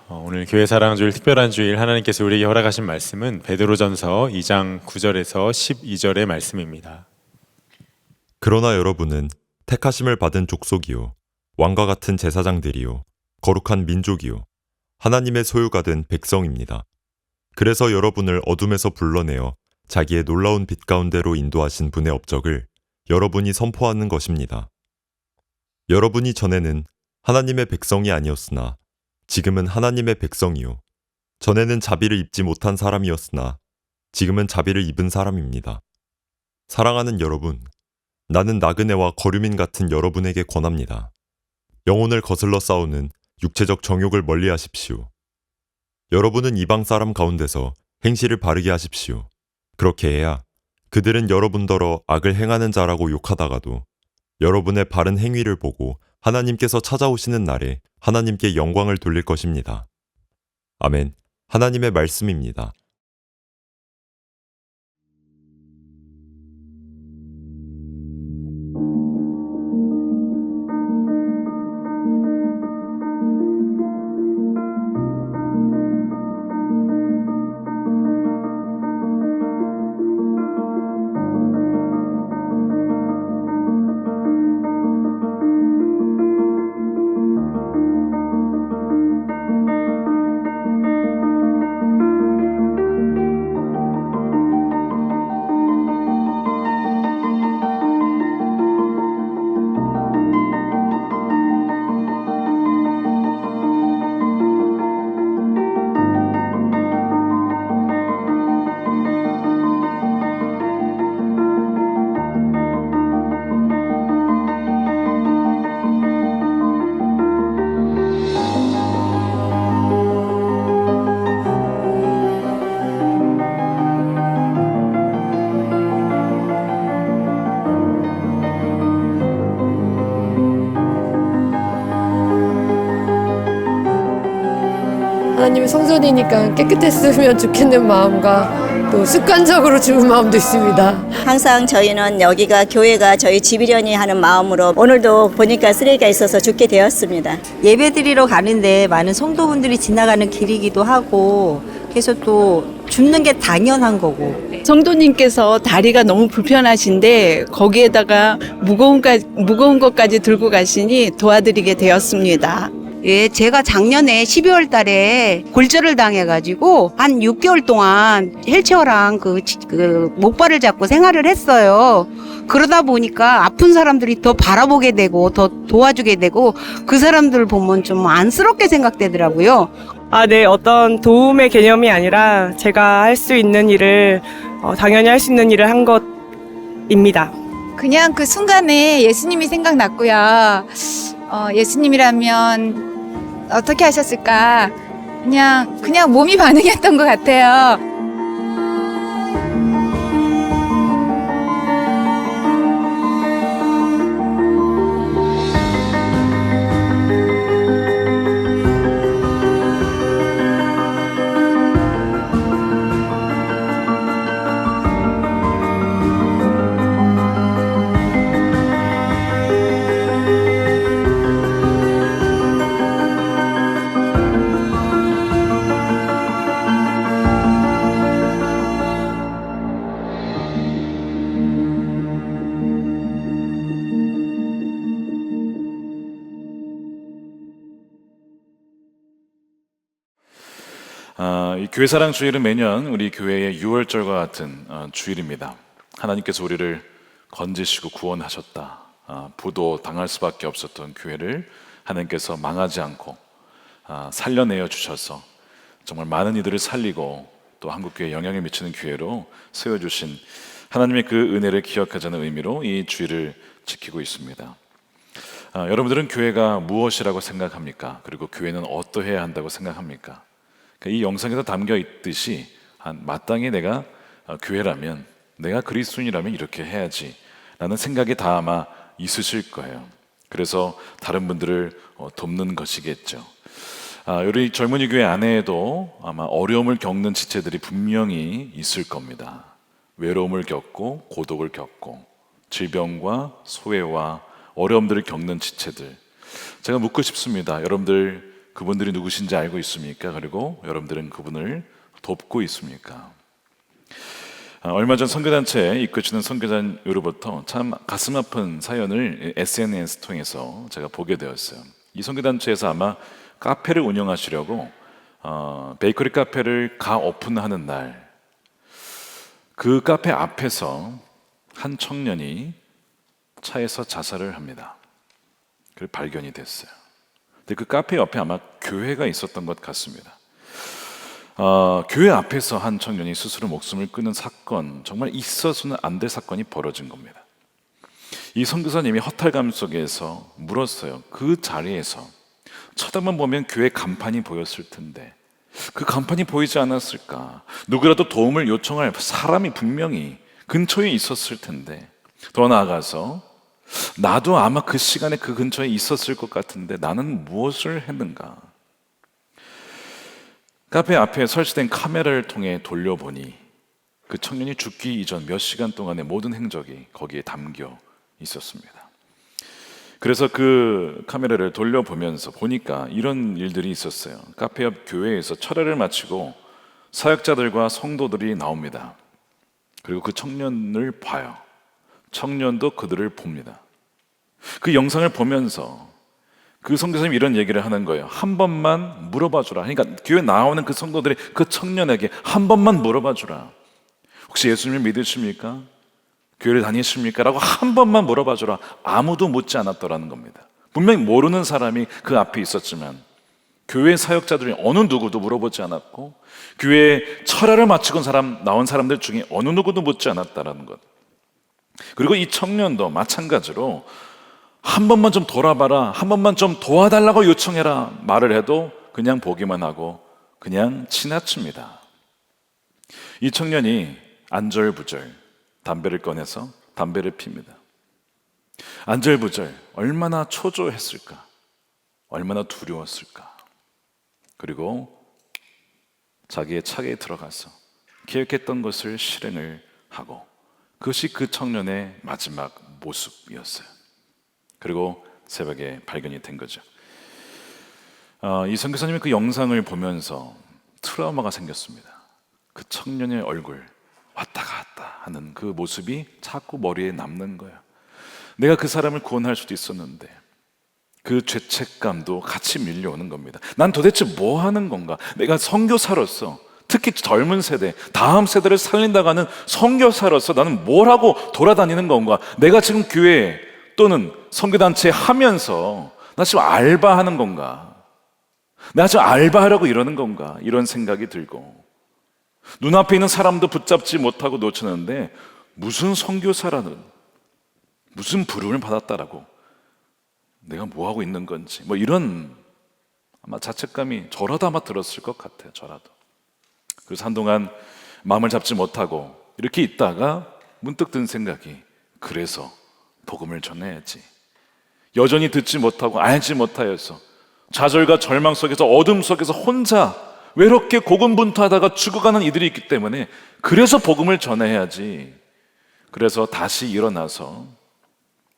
오늘 교회 사랑주일 특별한 주일 하나님께서 우리에게 허락하신 말씀은 베드로전서 2장 9절에서 12절의 말씀입니다. 그러나 여러분은 택하심을 받은 족속이요 왕과 같은 제사장들이요 거룩한 민족이요 하나님의 소유가 된 백성입니다. 그래서 여러분을 어둠에서 불러내어 자기의 놀라운 빛 가운데로 인도하신 분의 업적을 여러분이 선포하는 것입니다. 여러분이 전에는 하나님의 백성이 아니었으나 지금은 하나님의 백성이요 전에는 자비를 입지 못한 사람이었으나 지금은 자비를 입은 사람입니다. 사랑하는 여러분, 나는 나그네와 거류민 같은 여러분에게 권합니다. 영혼을 거슬러 싸우는 육체적 정욕을 멀리하십시오. 여러분은 이방 사람 가운데서 행실을 바르게 하십시오. 그렇게 해야 그들은 여러분더러 악을 행하는 자라고 욕하다가도 여러분의 바른 행위를 보고 하나님께서 찾아오시는 날에 하나님께 영광을 돌릴 것입니다. 아멘. 하나님의 말씀입니다. 하나님의 성전이니까 깨끗했으면 좋겠는 마음과 또 습관적으로 주는 마음도 있습니다. 항상 저희는 여기가 교회가 저희 집이려니 하는 마음으로 오늘도 보니까 쓰레기가 있어서 죽게 되었습니다. 예배드리러 가는데 많은 성도분들이 지나가는 길이기도 하고 그래서 또 줍는 게 당연한 거고 성도님께서 다리가 너무 불편하신데 거기에다가 무거운 것까지 들고 가시니 도와드리게 되었습니다. 예, 제가 작년에 12월 달에 골절을 당해가지고 한 6개월 동안 휠체어랑 그 목발을 잡고 생활을 했어요. 그러다 보니까 아픈 사람들이 더 바라보게 되고 더 도와주게 되고 그 사람들을 보면 좀 안쓰럽게 생각되더라고요. 네, 어떤 도움의 개념이 아니라 제가 할 수 있는 일을 당연히 할 수 있는 일을 한 것입니다. 그냥 그 순간에 예수님이 생각났고요. 예수님이라면 어떻게 하셨을까? 그냥 몸이 반응했던 것 같아요. 이 교회 사랑 주일은 매년 우리 교회의 6월절과 같은 주일입니다. 하나님께서 우리를 건지시고 구원하셨다. 부도 당할 수밖에 없었던 교회를 하나님께서 망하지 않고 살려내어 주셔서 정말 많은 이들을 살리고 또 한국교회에 영향을 미치는 교회로 세워주신 하나님의 그 은혜를 기억하자는 의미로 이 주일을 지키고 있습니다. 여러분들은 교회가 무엇이라고 생각합니까? 그리고 교회는 어떠해야 한다고 생각합니까? 이 영상에서 담겨 있듯이 마땅히 내가 교회라면, 내가 그리스도인이라면 이렇게 해야지 라는 생각이 다 아마 있으실 거예요. 그래서 다른 분들을 돕는 것이겠죠. 우리 젊은이 교회 안에도 아마 어려움을 겪는 지체들이 분명히 있을 겁니다. 외로움을 겪고 고독을 겪고 질병과 소외와 어려움들을 겪는 지체들. 제가 묻고 싶습니다. 여러분들 그분들이 누구신지 알고 있습니까? 그리고 여러분들은 그분을 돕고 있습니까? 얼마 전 선교단체에 이끄시는 선교사로부터 참 가슴 아픈 사연을 SNS 통해서 제가 보게 되었어요. 이 선교단체에서 아마 카페를 운영하시려고 베이커리 카페를 오픈하는 날, 그 카페 앞에서 한 청년이 차에서 자살을 합니다. 그리고 발견이 됐어요. 근데 그 카페 옆에 아마 교회가 있었던 것 같습니다. 교회 앞에서 한 청년이 스스로 목숨을 끊은 사건, 정말 있어서는 안 될 사건이 벌어진 겁니다. 이 선교사님이 허탈감 속에서 물었어요. 그 자리에서 쳐다만 보면 교회 간판이 보였을 텐데 그 간판이 보이지 않았을까? 누구라도 도움을 요청할 사람이 분명히 근처에 있었을 텐데, 더 나아가서 나도 아마 그 시간에 그 근처에 있었을 것 같은데 나는 무엇을 했는가? 카페 앞에 설치된 카메라를 통해 돌려보니 그 청년이 죽기 이전 몇 시간 동안의 모든 행적이 거기에 담겨 있었습니다. 그래서 그 카메라를 돌려보면서 보니까 이런 일들이 있었어요. 카페 옆 교회에서 철회를 마치고 사역자들과 성도들이 나옵니다. 그리고 그 청년을 봐요. 청년도 그들을 봅니다. 그 영상을 보면서 그 선교사님이 이런 얘기를 하는 거예요. 한 번만 물어봐 주라. 그러니까 교회 나오는 그 성도들이 그 청년에게 한 번만 물어봐 주라. 혹시 예수님을 믿으십니까? 교회를 다니십니까? 라고 한 번만 물어봐 주라. 아무도 묻지 않았더라는 겁니다. 분명히 모르는 사람이 그 앞에 있었지만 교회 사역자들이 어느 누구도 물어보지 않았고 교회에 철야를 마치고 나온 사람들 중에 어느 누구도 묻지 않았다는 것. 그리고 이 청년도 마찬가지로 한 번만 좀 돌아봐라, 한 번만 좀 도와달라고 요청해라 말을 해도 그냥 보기만 하고 그냥 지나칩니다. 이 청년이 안절부절 담배를 꺼내서 담배를 핍니다. 안절부절 얼마나 초조했을까, 얼마나 두려웠을까. 그리고 자기의 차에 들어가서 계획했던 것을 실행을 하고, 그것이 그 청년의 마지막 모습이었어요. 그리고 새벽에 발견이 된 거죠. 이 선교사님이 그 영상을 보면서 트라우마가 생겼습니다. 그 청년의 얼굴 왔다 갔다 하는 그 모습이 자꾸 머리에 남는 거예요. 내가 그 사람을 구원할 수도 있었는데 그 죄책감도 같이 밀려오는 겁니다. 난 도대체 뭐 하는 건가? 내가 선교사로서, 특히 젊은 세대, 다음 세대를 살린다고 하는 선교사로서 나는 뭘 하고 돌아다니는 건가? 내가 지금 교회 또는 선교단체 하면서 나 지금 알바하는 건가? 내가 지금 알바하려고 이러는 건가? 이런 생각이 들고, 눈앞에 있는 사람도 붙잡지 못하고 놓치는데 무슨 선교사라는, 무슨 부름을 받았다라고 내가 뭐 하고 있는 건지, 뭐 이런 아마 자책감이 저라도 아마 들었을 것 같아요. 저라도. 그래서 한동안 마음을 잡지 못하고 이렇게 있다가 문득 든 생각이, 그래서 복음을 전해야지. 여전히 듣지 못하고 알지 못하여서 좌절과 절망 속에서, 어둠 속에서 혼자 외롭게 고군분투하다가 죽어가는 이들이 있기 때문에 그래서 복음을 전해야지. 그래서 다시 일어나서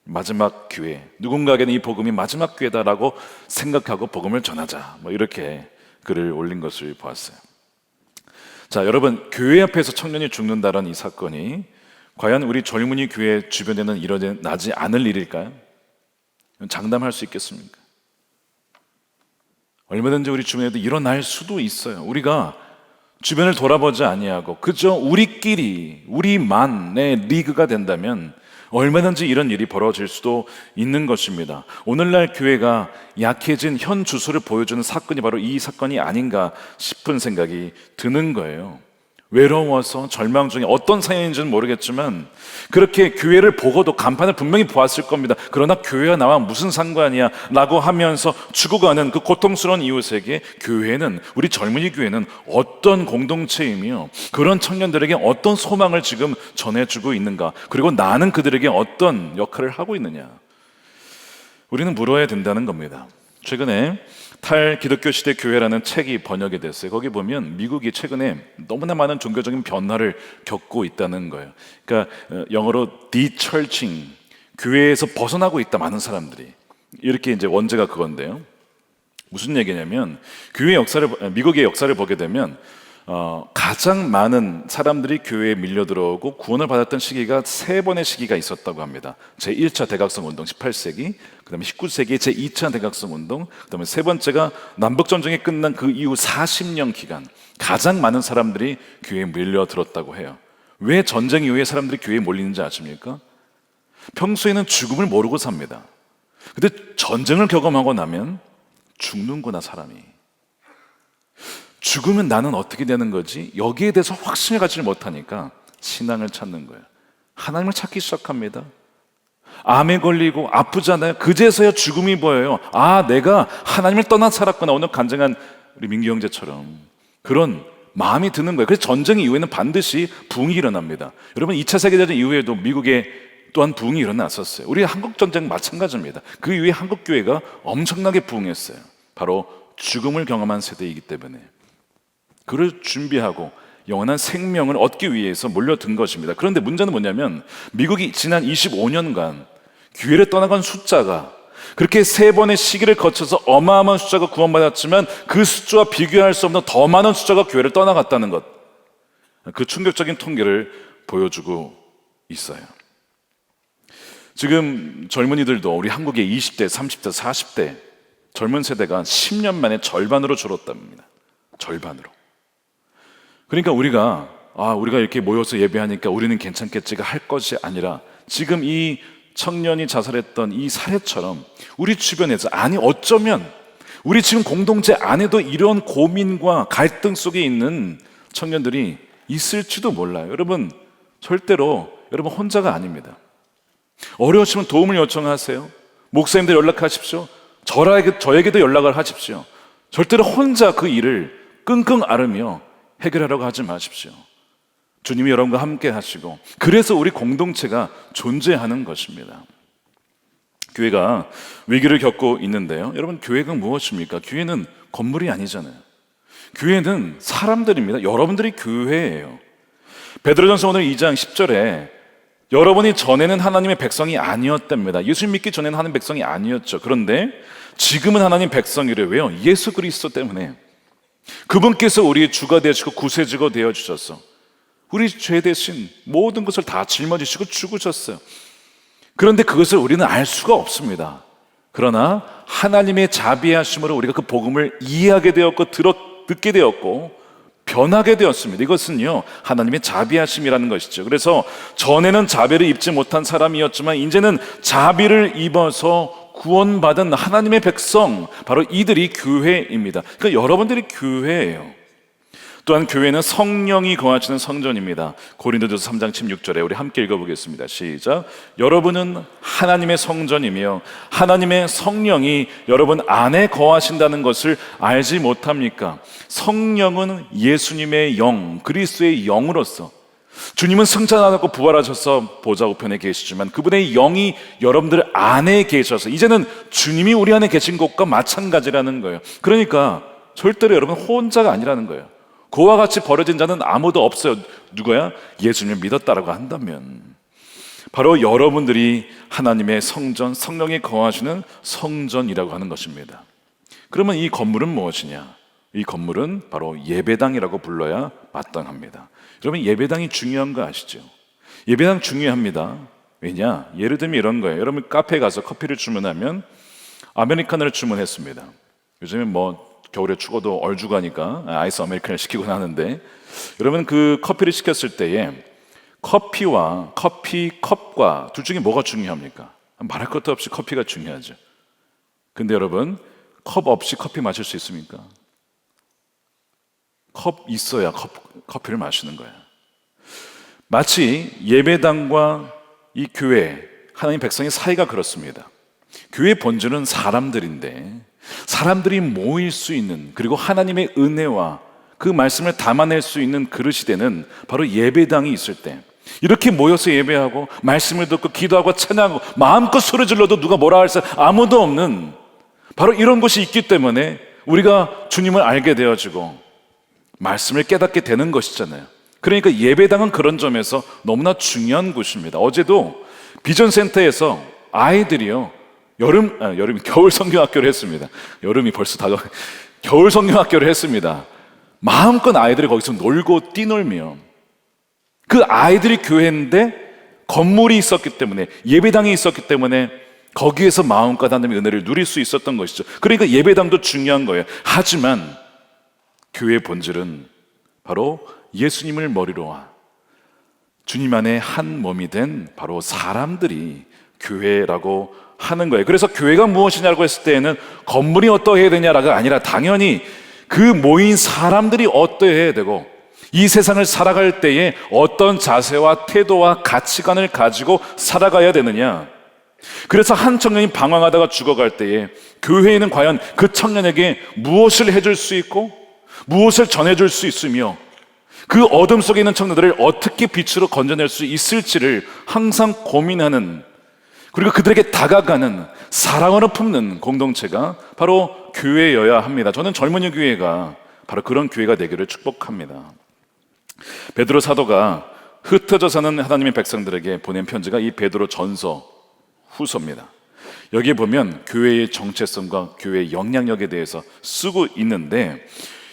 마지막 기회, 누군가에게는 이 복음이 마지막 기회다라고 생각하고 복음을 전하자, 뭐 이렇게 글을 올린 것을 보았어요. 자, 여러분, 교회 앞에서 청년이 죽는다는 이 사건이 과연 우리 젊은이 교회 주변에는 일어나지 않을 일일까요? 장담할 수 있겠습니까? 얼마든지 우리 주변에도 일어날 수도 있어요. 우리가 주변을 돌아보지 아니하고 그저 우리끼리, 우리만의 리그가 된다면 얼마든지 이런 일이 벌어질 수도 있는 것입니다. 오늘날 교회가 약해진 현 주소를 보여주는 사건이 바로 이 사건이 아닌가 싶은 생각이 드는 거예요. 외로워서 절망 중에 어떤 상황인지는 모르겠지만 그렇게 교회를 보고도 간판을 분명히 보았을 겁니다. 그러나 교회와 나와 무슨 상관이야 라고 하면서 죽어가는 그 고통스러운 이웃에게 교회는, 우리 젊은이 교회는 어떤 공동체이며 그런 청년들에게 어떤 소망을 지금 전해주고 있는가, 그리고 나는 그들에게 어떤 역할을 하고 있느냐, 우리는 물어야 된다는 겁니다. 최근에 탈기독교 시대 교회라는 책이 번역이 됐어요. 거기 보면 미국이 최근에 너무나 많은 종교적인 변화를 겪고 있다는 거예요. 그러니까 영어로 de-churching, 교회에서 벗어나고 있다, 많은 사람들이. 이렇게 이제 원제가 그건데요. 무슨 얘기냐면 미국의 역사를 보게 되면 가장 많은 사람들이 교회에 밀려 들어오고 구원을 받았던 시기가 3번의 시기가 있었다고 합니다. 제1차 대각성 운동 18세기, 그다음에 19세기 제2차 대각성 운동, 그다음에 세 번째가 남북 전쟁이 끝난 그 이후 40년 기간 가장 많은 사람들이 교회에 밀려 들었다고 해요. 왜 전쟁 이후에 사람들이 교회에 몰리는지 아십니까? 평소에는 죽음을 모르고 삽니다. 근데 전쟁을 경험하고 나면 죽는구나, 사람이. 죽으면 나는 어떻게 되는 거지? 여기에 대해서 확신을 갖지 못하니까 신앙을 찾는 거예요. 하나님을 찾기 시작합니다. 암에 걸리고 아프잖아요. 그제서야 죽음이 보여요. 아, 내가 하나님을 떠나 살았구나. 오늘 간증한 우리 민규 형제처럼 그런 마음이 드는 거예요. 그래서 전쟁 이후에는 반드시 부흥이 일어납니다. 여러분, 2차 세계대전 이후에도 미국에 또한 부흥이 일어났었어요. 우리 한국전쟁 마찬가지입니다. 그 이후에 한국교회가 엄청나게 부흥했어요. 바로 죽음을 경험한 세대이기 때문에 그를 준비하고 영원한 생명을 얻기 위해서 몰려든 것입니다. 그런데 문제는 뭐냐면 미국이 지난 25년간 교회를 떠나간 숫자가 그렇게 3번의 시기를 거쳐서 어마어마한 숫자가 구원받았지만 그 숫자와 비교할 수 없는 더 많은 숫자가 교회를 떠나갔다는 것, 그 충격적인 통계를 보여주고 있어요. 지금 젊은이들도 우리 한국의 20대, 30대, 40대 젊은 세대가 10년 만에 절반으로 줄었답니다. 절반으로. 그러니까 우리가 이렇게 모여서 예배하니까 우리는 괜찮겠지가 할 것이 아니라 지금 이 청년이 자살했던 이 사례처럼 우리 주변에서, 아니 어쩌면 우리 지금 공동체 안에도 이런 고민과 갈등 속에 있는 청년들이 있을지도 몰라요. 여러분, 절대로 여러분 혼자가 아닙니다. 어려우시면 도움을 요청하세요. 목사님들 연락하십시오. 저에게도 연락을 하십시오. 절대로 혼자 그 일을 끙끙 앓으며 해결하려고 하지 마십시오. 주님이 여러분과 함께 하시고, 그래서 우리 공동체가 존재하는 것입니다. 교회가 위기를 겪고 있는데요. 여러분, 교회가 무엇입니까? 교회는 건물이 아니잖아요. 교회는 사람들입니다. 여러분들이 교회예요. 베드로전서 오늘 2장 10절에 여러분이 전에는 하나님의 백성이 아니었답니다. 예수 믿기 전에는 하나님의 백성이 아니었죠. 그런데 지금은 하나님 백성이래. 왜요? 예수 그리스도 때문에. 그분께서 우리의 주가 되시고 구세주가 되어주셔서 우리 죄 대신 모든 것을 다 짊어지시고 죽으셨어요. 그런데 그것을 우리는 알 수가 없습니다. 그러나 하나님의 자비하심으로 우리가 그 복음을 이해하게 되었고 듣게 되었고 변하게 되었습니다. 이것은요, 하나님의 자비하심이라는 것이죠. 그래서 전에는 자비를 입지 못한 사람이었지만 이제는 자비를 입어서 구원받은 하나님의 백성, 바로 이들이 교회입니다. 그러니까 여러분들이 교회예요. 또한 교회는 성령이 거하시는 성전입니다. 고린도전서 3장 16절에 우리 함께 읽어보겠습니다. 시작. 여러분은 하나님의 성전이며 하나님의 성령이 여러분 안에 거하신다는 것을 알지 못합니까? 성령은 예수님의 영, 그리스도의 영으로서, 주님은 승천하고 부활하셔서 보좌 우편에 계시지만 그분의 영이 여러분들 안에 계셔서 이제는 주님이 우리 안에 계신 것과 마찬가지라는 거예요. 그러니까 절대로 여러분 혼자가 아니라는 거예요. 그와 같이 버려진 자는 아무도 없어요. 누구야? 예수님을 믿었다라고 한다면 바로 여러분들이 하나님의 성전, 성령이 거하시는 성전이라고 하는 것입니다. 그러면 이 건물은 무엇이냐? 이 건물은 바로 예배당이라고 불러야 마땅합니다. 여러분, 예배당이 중요한 거 아시죠? 예배당 중요합니다. 왜냐? 예를 들면 이런 거예요. 여러분, 카페에 가서 커피를 주문하면 아메리카노를 주문했습니다. 요즘에 겨울에 추워도 얼죽하니까 아이스 아메리카노를 시키곤 하는데, 여러분 그 커피를 시켰을 때에 커피와 커피 컵과 둘 중에 뭐가 중요합니까? 말할 것도 없이 커피가 중요하죠. 근데 여러분, 컵 없이 커피 마실 수 있습니까? 컵 있어야 커피를 마시는 거예요. 마치 예배당과 이 교회, 하나님 백성의 사이가 그렇습니다. 교회 본질은 사람들인데 사람들이 모일 수 있는, 그리고 하나님의 은혜와 그 말씀을 담아낼 수 있는 그릇이 되는 바로 예배당이 있을 때, 이렇게 모여서 예배하고 말씀을 듣고 기도하고 찬양하고 마음껏 소리 질러도 누가 뭐라 할 사람 아무도 없는 바로 이런 곳이 있기 때문에 우리가 주님을 알게 되어지고 말씀을 깨닫게 되는 것이잖아요. 그러니까 예배당은 그런 점에서 너무나 중요한 곳입니다. 어제도 비전센터에서 아이들이요, 겨울 성경학교를 했습니다. 여름이 벌써 다가 겨울 성경학교를 했습니다. 마음껏 아이들이 거기서 놀고 뛰놀며 그 아이들이 교회인데 건물이 있었기 때문에 예배당이 있었기 때문에 거기에서 마음껏 하나님의 은혜를 누릴 수 있었던 것이죠. 그러니까 예배당도 중요한 거예요. 하지만 교회의 본질은 바로 예수님을 머리로 한 주님 안에 한 몸이 된 바로 사람들이 교회라고 하는 거예요. 그래서 교회가 무엇이냐고 했을 때에는 건물이 어떠해야 되냐가 아니라 당연히 그 모인 사람들이 어떠해야 되고 이 세상을 살아갈 때에 어떤 자세와 태도와 가치관을 가지고 살아가야 되느냐. 그래서 한 청년이 방황하다가 죽어갈 때에 교회에는 과연 그 청년에게 무엇을 해줄 수 있고 무엇을 전해줄 수 있으며 그 어둠 속에 있는 청년들을 어떻게 빛으로 건져낼 수 있을지를 항상 고민하는, 그리고 그들에게 다가가는, 사랑으로 품는 공동체가 바로 교회여야 합니다. 저는 젊은이 교회가 바로 그런 교회가 되기를 축복합니다. 베드로 사도가 흩어져 사는 하나님의 백성들에게 보낸 편지가 이 베드로 전서 후서입니다. 여기에 보면 교회의 정체성과 교회의 영향력에 대해서 쓰고 있는데,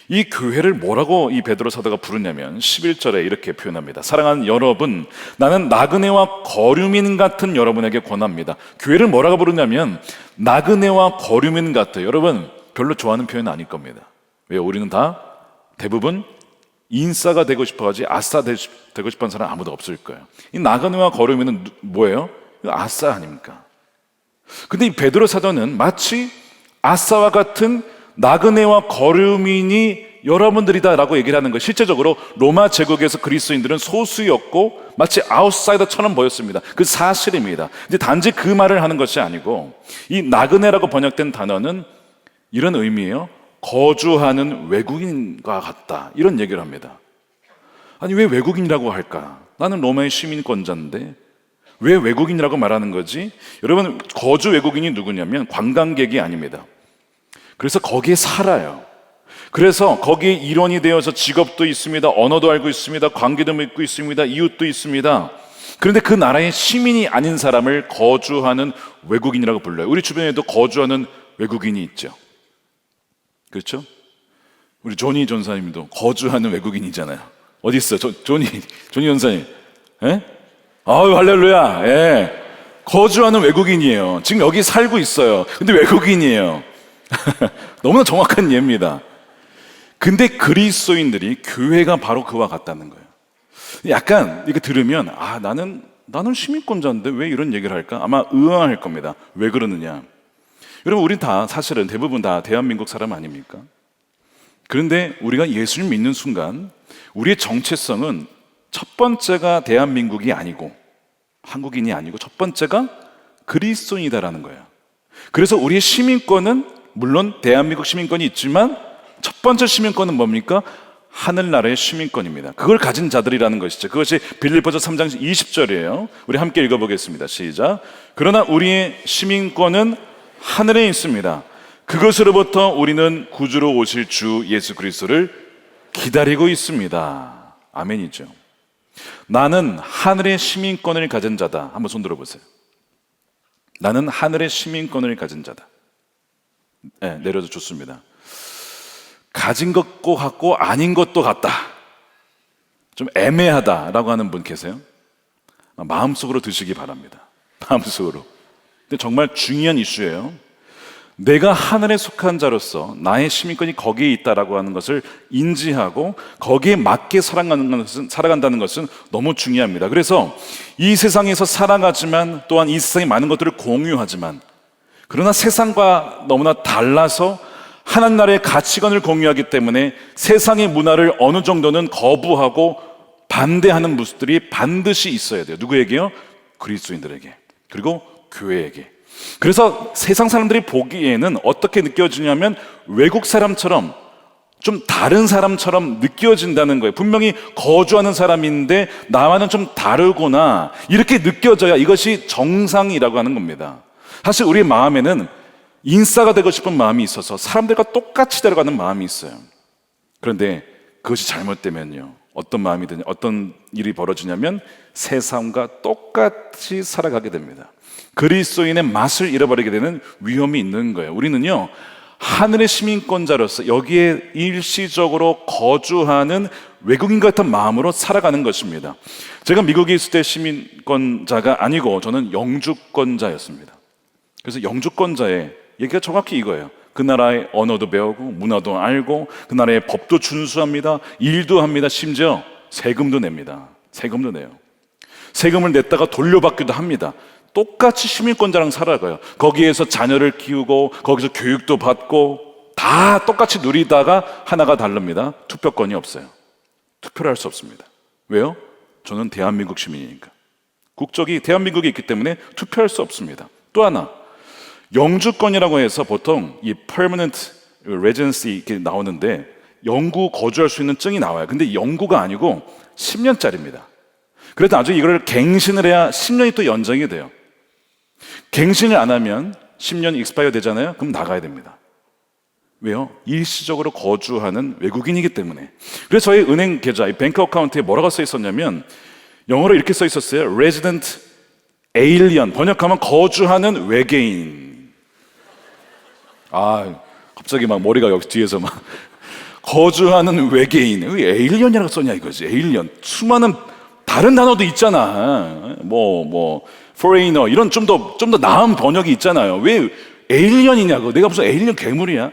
이 교회를 뭐라고 이 베드로 사도가 부르냐면 11절에 이렇게 표현합니다. 사랑하는 여러분, 나는 나그네와 거류민 같은 여러분에게 권합니다. 교회를 뭐라고 부르냐면 나그네와 거류민 같아요. 여러분 별로 좋아하는 표현은 아닐 겁니다. 왜요? 우리는 다 대부분 인싸가 되고 싶어하지 아싸 되고 싶어하는 사람 아무도 없을 거예요. 이 나그네와 거류민은 뭐예요? 아싸 아닙니까? 근데 이 베드로 사도는 마치 아싸와 같은 나그네와 거류민이 여러분들이다라고 얘기를 하는 거예요. 실제적으로 로마 제국에서 그리스도인들은 소수였고 마치 아웃사이더처럼 보였습니다. 그 사실입니다. 근데 단지 그 말을 하는 것이 아니고 이 나그네라고 번역된 단어는 이런 의미예요. 거주하는 외국인과 같다, 이런 얘기를 합니다. 아니 왜 외국인이라고 할까? 나는 로마의 시민권자인데 왜 외국인이라고 말하는 거지? 여러분, 거주 외국인이 누구냐면 관광객이 아닙니다. 그래서 거기에 살아요. 그래서 거기에 일원이 되어서 직업도 있습니다. 언어도 알고 있습니다. 관계도 맺고 있습니다. 이웃도 있습니다. 그런데 그 나라의 시민이 아닌 사람을 거주하는 외국인이라고 불러요. 우리 주변에도 거주하는 외국인이 있죠. 그렇죠? 우리 조니 전사님도 거주하는 외국인이잖아요. 어디 있어? 조니 전사님. 예? 아유, 할렐루야. 예. 거주하는 외국인이에요. 지금 여기 살고 있어요. 근데 외국인이에요. 너무나 정확한 예입니다. 근데 그리스도인들이 교회가 바로 그와 같다는 거예요. 약간 이거 들으면 나는 시민권자인데 왜 이런 얘기를 할까? 아마 의아할 겁니다. 왜 그러느냐? 여러분, 우리 다 사실은 대부분 다 대한민국 사람 아닙니까? 그런데 우리가 예수를 믿는 순간 우리의 정체성은 첫 번째가 대한민국이 아니고 한국인이 아니고 첫 번째가 그리스도인이다라는 거예요. 그래서 우리의 시민권은 물론 대한민국 시민권이 있지만 첫 번째 시민권은 뭡니까? 하늘나라의 시민권입니다. 그걸 가진 자들이라는 것이죠. 그것이 빌립보서 3장 20절이에요. 우리 함께 읽어보겠습니다. 시작. 그러나 우리의 시민권은 하늘에 있습니다. 그것으로부터 우리는 구주로 오실 주 예수 그리스도를 기다리고 있습니다. 아멘이죠. 나는 하늘의 시민권을 가진 자다. 한번 손 들어보세요. 나는 하늘의 시민권을 가진 자다. 네, 내려도 좋습니다. 가진 것도 같고 아닌 것도 같다, 좀 애매하다라고 하는 분 계세요? 마음속으로 드시기 바랍니다. 마음속으로. 근데 정말 중요한 이슈예요. 내가 하늘에 속한 자로서 나의 시민권이 거기에 있다라고 하는 것을 인지하고 거기에 맞게 살아간다는 것은 너무 중요합니다. 그래서 이 세상에서 살아가지만 또한 이 세상의 많은 것들을 공유하지만 그러나 세상과 너무나 달라서 하나님 나라의 가치관을 공유하기 때문에 세상의 문화를 어느 정도는 거부하고 반대하는 모습들이 반드시 있어야 돼요. 누구에게요? 그리스도인들에게, 그리고 교회에게. 그래서 세상 사람들이 보기에는 어떻게 느껴지냐면 외국 사람처럼, 좀 다른 사람처럼 느껴진다는 거예요. 분명히 거주하는 사람인데 나와는 좀 다르구나, 이렇게 느껴져야 이것이 정상이라고 하는 겁니다. 사실 우리의 마음에는 인싸가 되고 싶은 마음이 있어서 사람들과 똑같이 되려가는 마음이 있어요. 그런데 그것이 잘못되면요, 어떤 마음이 드냐, 어떤 일이 벌어지냐면 세상과 똑같이 살아가게 됩니다. 그리스도인의 맛을 잃어버리게 되는 위험이 있는 거예요. 우리는요, 하늘의 시민권자로서 여기에 일시적으로 거주하는 외국인 같은 마음으로 살아가는 것입니다. 제가 미국에 있을 때 시민권자가 아니고 저는 영주권자였습니다. 그래서 영주권자의 얘기가 정확히 이거예요. 그 나라의 언어도 배우고 문화도 알고 그 나라의 법도 준수합니다. 일도 합니다. 심지어 세금도 냅니다. 세금도 내요. 세금을 냈다가 돌려받기도 합니다. 똑같이 시민권자랑 살아가요. 거기에서 자녀를 키우고 거기서 교육도 받고 다 똑같이 누리다가 하나가 다릅니다. 투표권이 없어요. 투표를 할 수 없습니다. 왜요? 저는 대한민국 시민이니까. 국적이 대한민국에 있기 때문에 투표할 수 없습니다. 또 하나, 영주권이라고 해서 보통 이 permanent residency 이렇게 나오는데 영구 거주할 수 있는 증이 나와요. 근데 영구가 아니고 10년짜리입니다. 그래서 나중에 이걸 갱신을 해야 10년이 또 연장이 돼요. 갱신을 안 하면 10년 익스파이어 되잖아요. 그럼 나가야 됩니다. 왜요? 일시적으로 거주하는 외국인이기 때문에. 그래서 저희 은행 계좌, 이 뱅크 어카운트에 뭐라고 써 있었냐면 영어로 이렇게 써 있었어요. Resident Alien, 번역하면 거주하는 외계인. 아, 갑자기 막 머리가 여기 뒤에서 막 거주하는 외계인. 왜 에일리언이라고 썼냐 이거지. 에일리언. 수많은 다른 단어도 있잖아. foreigner 이런 좀 더 나은 번역이 있잖아요. 왜 에일리언이냐고. 내가 무슨 에일리언 괴물이야?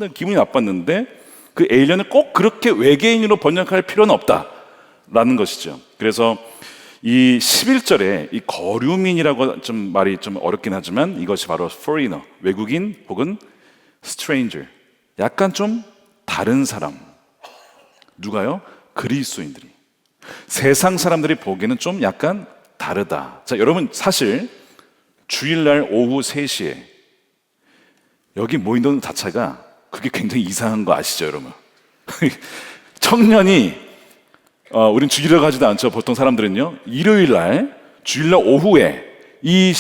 내가 기분이 나빴는데 그 에일리언을 꼭 그렇게 외계인으로 번역할 필요는 없다라는 것이죠. 그래서 이 11절에 이 거류민이라고 좀 말이 좀 어렵긴 하지만 이것이 바로 foreigner, 외국인 혹은 stranger, 약간 좀 다른 사람. 누가요? 그리스도인들이. 세상 사람들이 보기에는 좀 약간 다르다. 자, 여러분 사실 주일날 오후 3시에 여기 모이는 자체가 그게 굉장히 이상한 거 아시죠, 여러분? 청년이 우린 주일날 가지도 않죠. 보통 사람들은요, 일요일날 주일날 오후에 이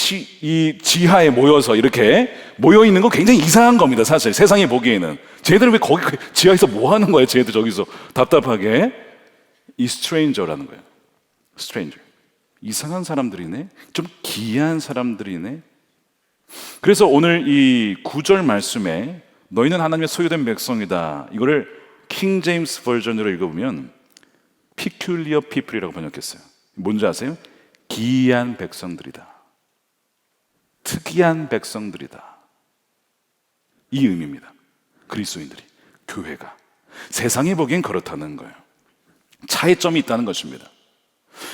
지하에 모여서 이렇게 모여 있는 거 굉장히 이상한 겁니다. 사실 세상이 보기에는 쟤들은 왜 거기 지하에서 뭐 하는 거예요? 쟤들 저기서 답답하게. 이 스트레인저라는 거예요. 스트레인저. 이상한 사람들이네. 좀 기이한 사람들이네. 그래서 오늘 이 9절 말씀에 너희는 하나님의 소유된 백성이다. 이거를 킹 제임스 버전으로 읽어보면 peculiar people이라고 번역했어요. 뭔지 아세요? 기이한 백성들이다. 특이한 백성들이다. 이 의미입니다. 그리스도인들이, 교회가. 세상이 보기엔 그렇다는 거예요. 차이점이 있다는 것입니다.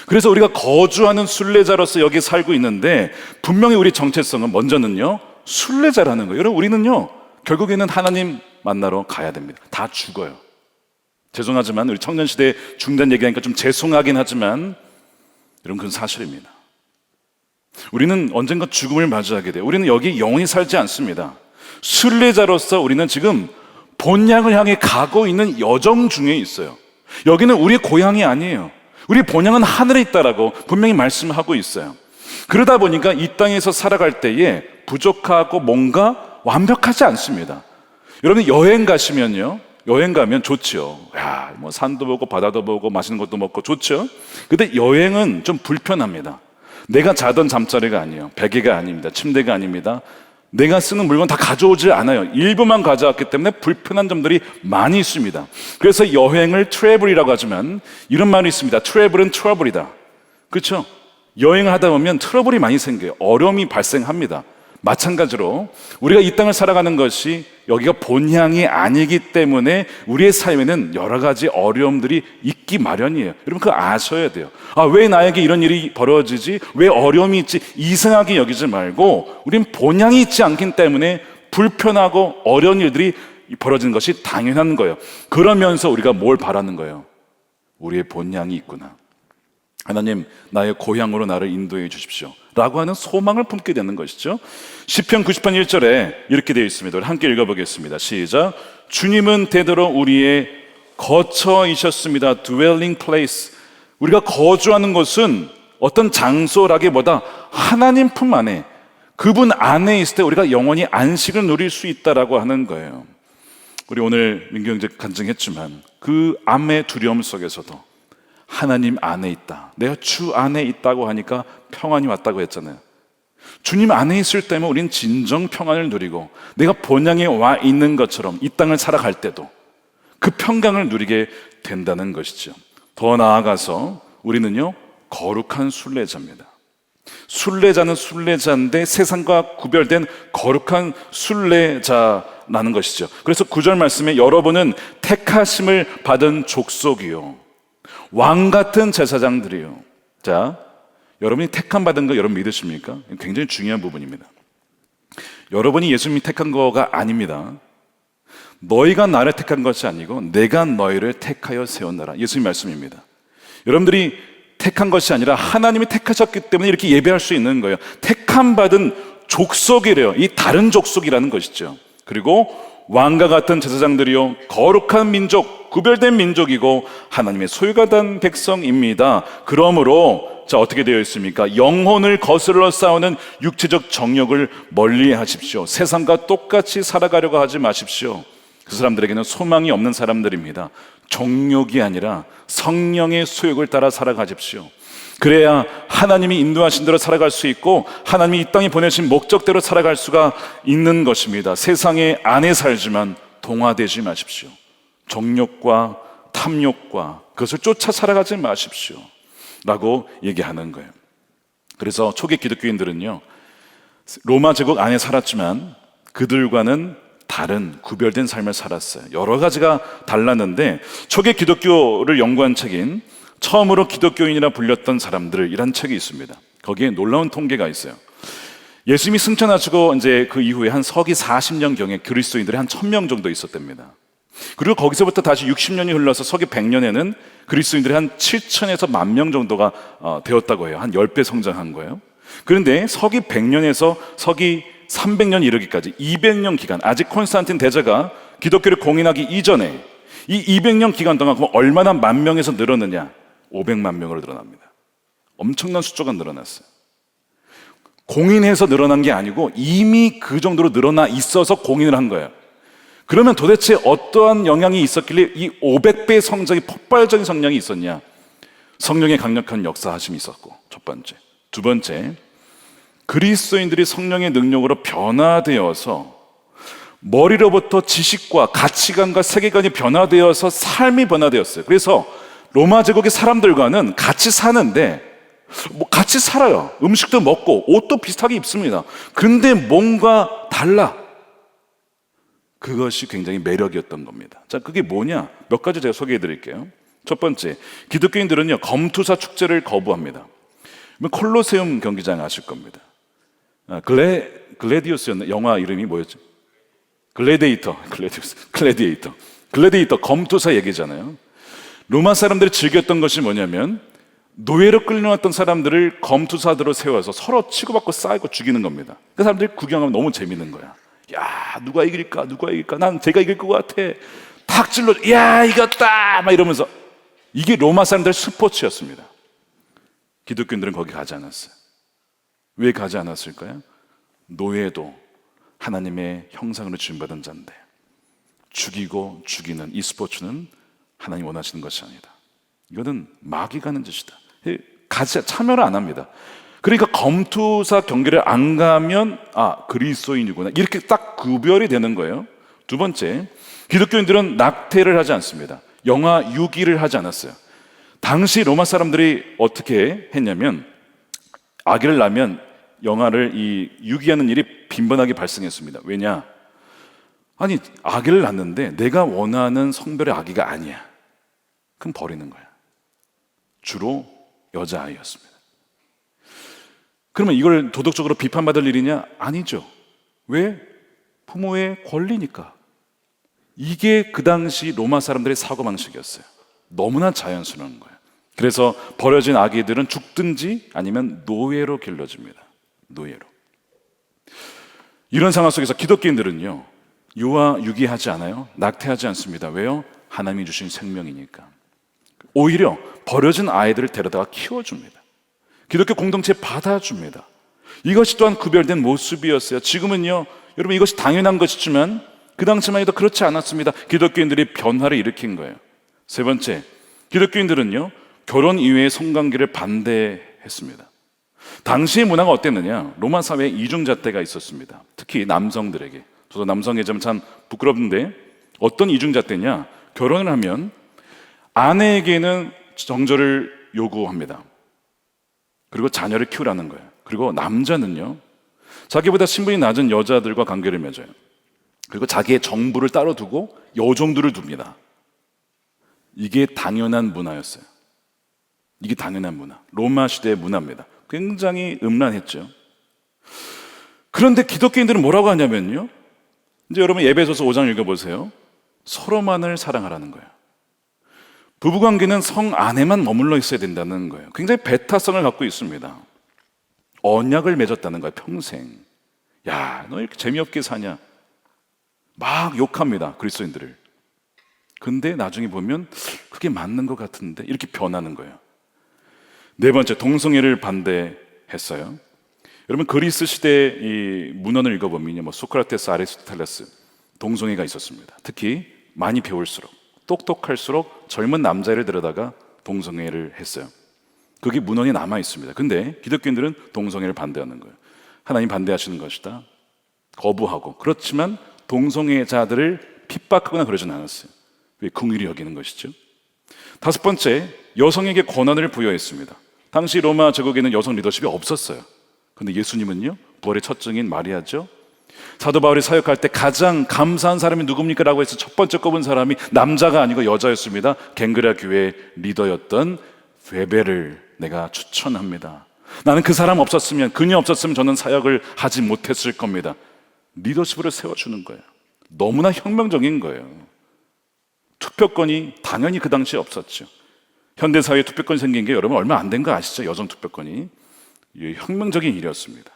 그래서 우리가 거주하는 순례자로서 여기 살고 있는데 분명히 우리 정체성은 먼저는요, 순례자라는 거예요. 여러분, 우리는요 결국에는 하나님 만나러 가야 됩니다. 다 죽어요. 죄송하지만 우리 청년시대 중단 얘기하니까 좀 죄송하긴 하지만 여러분, 그건 사실입니다. 우리는 언젠가 죽음을 맞이하게 돼요. 우리는 여기 영원히 살지 않습니다. 순례자로서 우리는 지금 본향을 향해 가고 있는 여정 중에 있어요. 여기는 우리의 고향이 아니에요. 우리 본향은 하늘에 있다라고 분명히 말씀하고 있어요. 그러다 보니까 이 땅에서 살아갈 때에 부족하고 뭔가 완벽하지 않습니다. 여러분, 여행 가시면요, 여행 가면 좋죠. 야, 뭐 산도 보고 바다도 보고 맛있는 것도 먹고 좋죠. 근데 여행은 좀 불편합니다. 내가 자던 잠자리가 아니에요. 베개가 아닙니다. 침대가 아닙니다. 내가 쓰는 물건 다 가져오질 않아요. 일부만 가져왔기 때문에 불편한 점들이 많이 있습니다. 그래서 여행을 트래블이라고 하지만 이런 말이 있습니다. 트래블은 트러블이다. 그렇죠? 여행을 하다 보면 트러블이 많이 생겨요. 어려움이 발생합니다. 마찬가지로 우리가 이 땅을 살아가는 것이 여기가 본향이 아니기 때문에 우리의 삶에는 여러 가지 어려움들이 있기 마련이에요. 여러분, 그거 아셔야 돼요. 왜 나에게 이런 일이 벌어지지? 왜 어려움이 있지? 이상하게 여기지 말고 우린 본향이 있지 않기 때문에 불편하고 어려운 일들이 벌어지는 것이 당연한 거예요. 그러면서 우리가 뭘 바라는 거예요? 우리의 본향이 있구나. 하나님, 나의 고향으로 나를 인도해 주십시오 라고 하는 소망을 품게 되는 것이죠. 시편 90편 1절에 이렇게 되어 있습니다. 우리 함께 읽어보겠습니다. 시작. 주님은 대대로 우리의 거처이셨습니다. dwelling place. 우리가 거주하는 곳은 어떤 장소라기보다 하나님 품 안에, 그분 안에 있을 때 우리가 영원히 안식을 누릴 수 있다라고 하는 거예요. 우리 오늘 민경제 간증했지만 그 암의 두려움 속에서도 하나님 안에 있다, 내가 주 안에 있다고 하니까 평안이 왔다고 했잖아요. 주님 안에 있을 때면 우리는 진정 평안을 누리고 내가 본향에 와 있는 것처럼 이 땅을 살아갈 때도 그 평강을 누리게 된다는 것이죠. 더 나아가서 우리는요, 거룩한 순례자입니다. 순례자는 순례자인데 세상과 구별된 거룩한 순례자라는 것이죠. 그래서 9절 말씀에 여러분은 택하심을 받은 족속이요, 왕 같은 제사장들이요. 자, 여러분이 택함 받은 거 여러분 믿으십니까? 굉장히 중요한 부분입니다. 여러분이 예수님이 택한 거가 아닙니다. 너희가 나를 택한 것이 아니고 내가 너희를 택하여 세웠노라. 예수님 말씀입니다. 여러분들이 택한 것이 아니라 하나님이 택하셨기 때문에 이렇게 예배할 수 있는 거예요. 택함 받은 족속이래요. 이 다른 족속이라는 것이죠. 그리고 왕과 같은 제사장들이요, 거룩한 민족, 구별된 민족이고 하나님의 소유가 된 백성입니다. 그러므로 자, 어떻게 되어 있습니까? 영혼을 거스러 싸우는 육체적 정욕을 멀리 하십시오. 세상과 똑같이 살아가려고 하지 마십시오. 그 사람들에게는 소망이 없는 사람들입니다. 정욕이 아니라 성령의 소욕을 따라 살아가십시오. 그래야 하나님이 인도하신 대로 살아갈 수 있고 하나님이 이 땅에 보내신 목적대로 살아갈 수가 있는 것입니다. 세상의 안에 살지만 동화되지 마십시오. 정욕과 탐욕과 그것을 쫓아 살아가지 마십시오 라고 얘기하는 거예요. 그래서 초기 기독교인들은요, 로마 제국 안에 살았지만 그들과는 다른 구별된 삶을 살았어요. 여러 가지가 달랐는데 초기 기독교를 연구한 책인 처음으로 기독교인이라 불렸던 사람들이란 책이 있습니다. 거기에 놀라운 통계가 있어요. 예수님이 승천하시고 이제 그 이후에 한 서기 40년경에 그리스도인들이 한 1000명 정도 있었답니다. 그리고 거기서부터 다시 60년이 흘러서 서기 100년에는 그리스도인들이 한 7천에서 10,000명 정도가 되었다고 해요. 한 10배 성장한 거예요. 그런데 서기 100년에서 서기 300년 이르기까지 200년 기간, 아직 콘스탄틴 대제가 기독교를 공인하기 이전에 이 200년 기간 동안 그럼 얼마나 만 명에서 늘었느냐? 500만 명으로 늘어납니다. 엄청난 숫자가 늘어났어요. 공인해서 늘어난 게 아니고 이미 그 정도로 늘어나 있어서 공인을 한 거예요. 그러면 도대체 어떠한 영향이 있었길래 이 500배의 성장이, 폭발적인 성장이 있었냐? 성령의 강력한 역사하심이 있었고, 첫 번째. 두 번째, 그리스도인들이 성령의 능력으로 변화되어서 머리로부터 지식과 가치관과 세계관이 변화되어서 삶이 변화되었어요. 그래서 로마 제국의 사람들과는 같이 사는데 같이 살아요. 음식도 먹고 옷도 비슷하게 입습니다. 근데 뭔가 달라. 그것이 굉장히 매력이었던 겁니다. 자, 그게 뭐냐? 몇 가지 제가 소개해 드릴게요. 첫 번째, 기독교인들은요, 검투사 축제를 거부합니다. 콜로세움 경기장 아실 겁니다. 글래디우스였나? 영화 이름이 뭐였죠? 글래디에이터, 검투사 얘기잖아요. 로마 사람들이 즐겼던 것이 뭐냐면 노예로 끌려왔던 사람들을 검투사들로 세워서 서로 치고받고 싸우고 죽이는 겁니다. 그 사람들이 구경하면 너무 재밌는 거야. 야, 누가 이길까? 난 제가 이길 것 같아. 탁 찔러, 야, 이겼다! 막 이러면서. 이게 로마 사람들의 스포츠였습니다. 기독교인들은 거기 가지 않았어요. 왜 가지 않았을까요? 노예도 하나님의 형상으로 지음받은 자인데 죽이고 죽이는 이 스포츠는 하나님 원하시는 것이 아니다. 이거는 마귀가 하는 짓이다. 참여를 안 합니다. 그러니까 검투사 경기를 안 가면 그리스도인이구나, 이렇게 딱 구별이 되는 거예요. 두 번째, 기독교인들은 낙태를 하지 않습니다. 영아 유기를 하지 않았어요. 당시 로마 사람들이 어떻게 했냐면 아기를 낳으면 영아를 유기하는 일이 빈번하게 발생했습니다. 왜냐? 아니, 아기를 낳는데 내가 원하는 성별의 아기가 아니야. 그럼 버리는 거야. 주로 여자아이였습니다. 그러면 이걸 도덕적으로 비판받을 일이냐? 아니죠. 왜? 부모의 권리니까. 이게 그 당시 로마 사람들의 사고방식이었어요. 너무나 자연스러운 거예요. 그래서 버려진 아기들은 죽든지 아니면 노예로 길러집니다. 노예로. 이런 상황 속에서 기독교인들은요, 유아 유기하지 않아요. 낙태하지 않습니다. 왜요? 하나님이 주신 생명이니까. 오히려 버려진 아이들을 데려다가 키워줍니다. 기독교 공동체에 받아줍니다. 이것이 또한 구별된 모습이었어요. 지금은요, 여러분, 이것이 당연한 것이지만 그 당시만 해도 그렇지 않았습니다. 기독교인들이 변화를 일으킨 거예요. 세 번째, 기독교인들은요, 결혼 이외의 성관계를 반대했습니다. 당시의 문화가 어땠느냐? 로마 사회에 이중잣대가 있었습니다. 특히 남성들에게. 저도 남성이자면 참 부끄럽는데 어떤 이중잣대냐? 결혼을 하면 아내에게는 정절을 요구합니다. 그리고 자녀를 키우라는 거예요. 그리고 남자는요, 자기보다 신분이 낮은 여자들과 관계를 맺어요. 그리고 자기의 정부를 따로 두고 여종들을 둡니다. 이게 당연한 문화였어요. 이게 당연한 문화. 로마 시대의 문화입니다. 굉장히 음란했죠. 그런데 기독교인들은 뭐라고 하냐면요, 이제 여러분 에베소서 5장 읽어보세요. 서로만을 사랑하라는 거예요. 부부관계는 성 안에만 머물러 있어야 된다는 거예요. 굉장히 배타성을 갖고 있습니다. 언약을 맺었다는 거예요. 평생. 야, 너 이렇게 재미없게 사냐? 막 욕합니다, 그리스도인들을. 근데 나중에 보면 그게 맞는 것 같은데 이렇게 변하는 거예요. 네 번째, 동성애를 반대했어요. 여러분 그리스 시대 이 문헌을 읽어보면요, 뭐 소크라테스, 아리스토텔레스 동성애가 있었습니다. 특히 많이 배울수록, 똑똑할수록 젊은 남자를 데려다가 동성애를 했어요. 그게 문헌에 남아 있습니다. 근데 기독교인들은 동성애를 반대하는 거예요. 하나님 반대하시는 것이다, 거부하고. 그렇지만 동성애자들을 핍박하거나 그러진 않았어요. 왜? 긍휼히 여기는 것이죠. 다섯 번째, 여성에게 권한을 부여했습니다. 당시 로마 제국에는 여성 리더십이 없었어요. 근데 예수님은요, 부활의 첫 증인 마리아죠. 사도 바울이 사역할 때 가장 감사한 사람이 누굽니까? 라고 해서 첫 번째 꼽은 사람이 남자가 아니고 여자였습니다. 갱그라 교회 리더였던 베베를 내가 추천합니다. 나는 그 사람 없었으면, 그녀 없었으면 저는 사역을 하지 못했을 겁니다. 리더십으로 세워주는 거예요. 너무나 혁명적인 거예요. 투표권이 당연히 그 당시에 없었죠. 현대사회에 투표권이 생긴 게 여러분 얼마 안 된 거 아시죠? 여성 투표권이. 혁명적인 일이었습니다.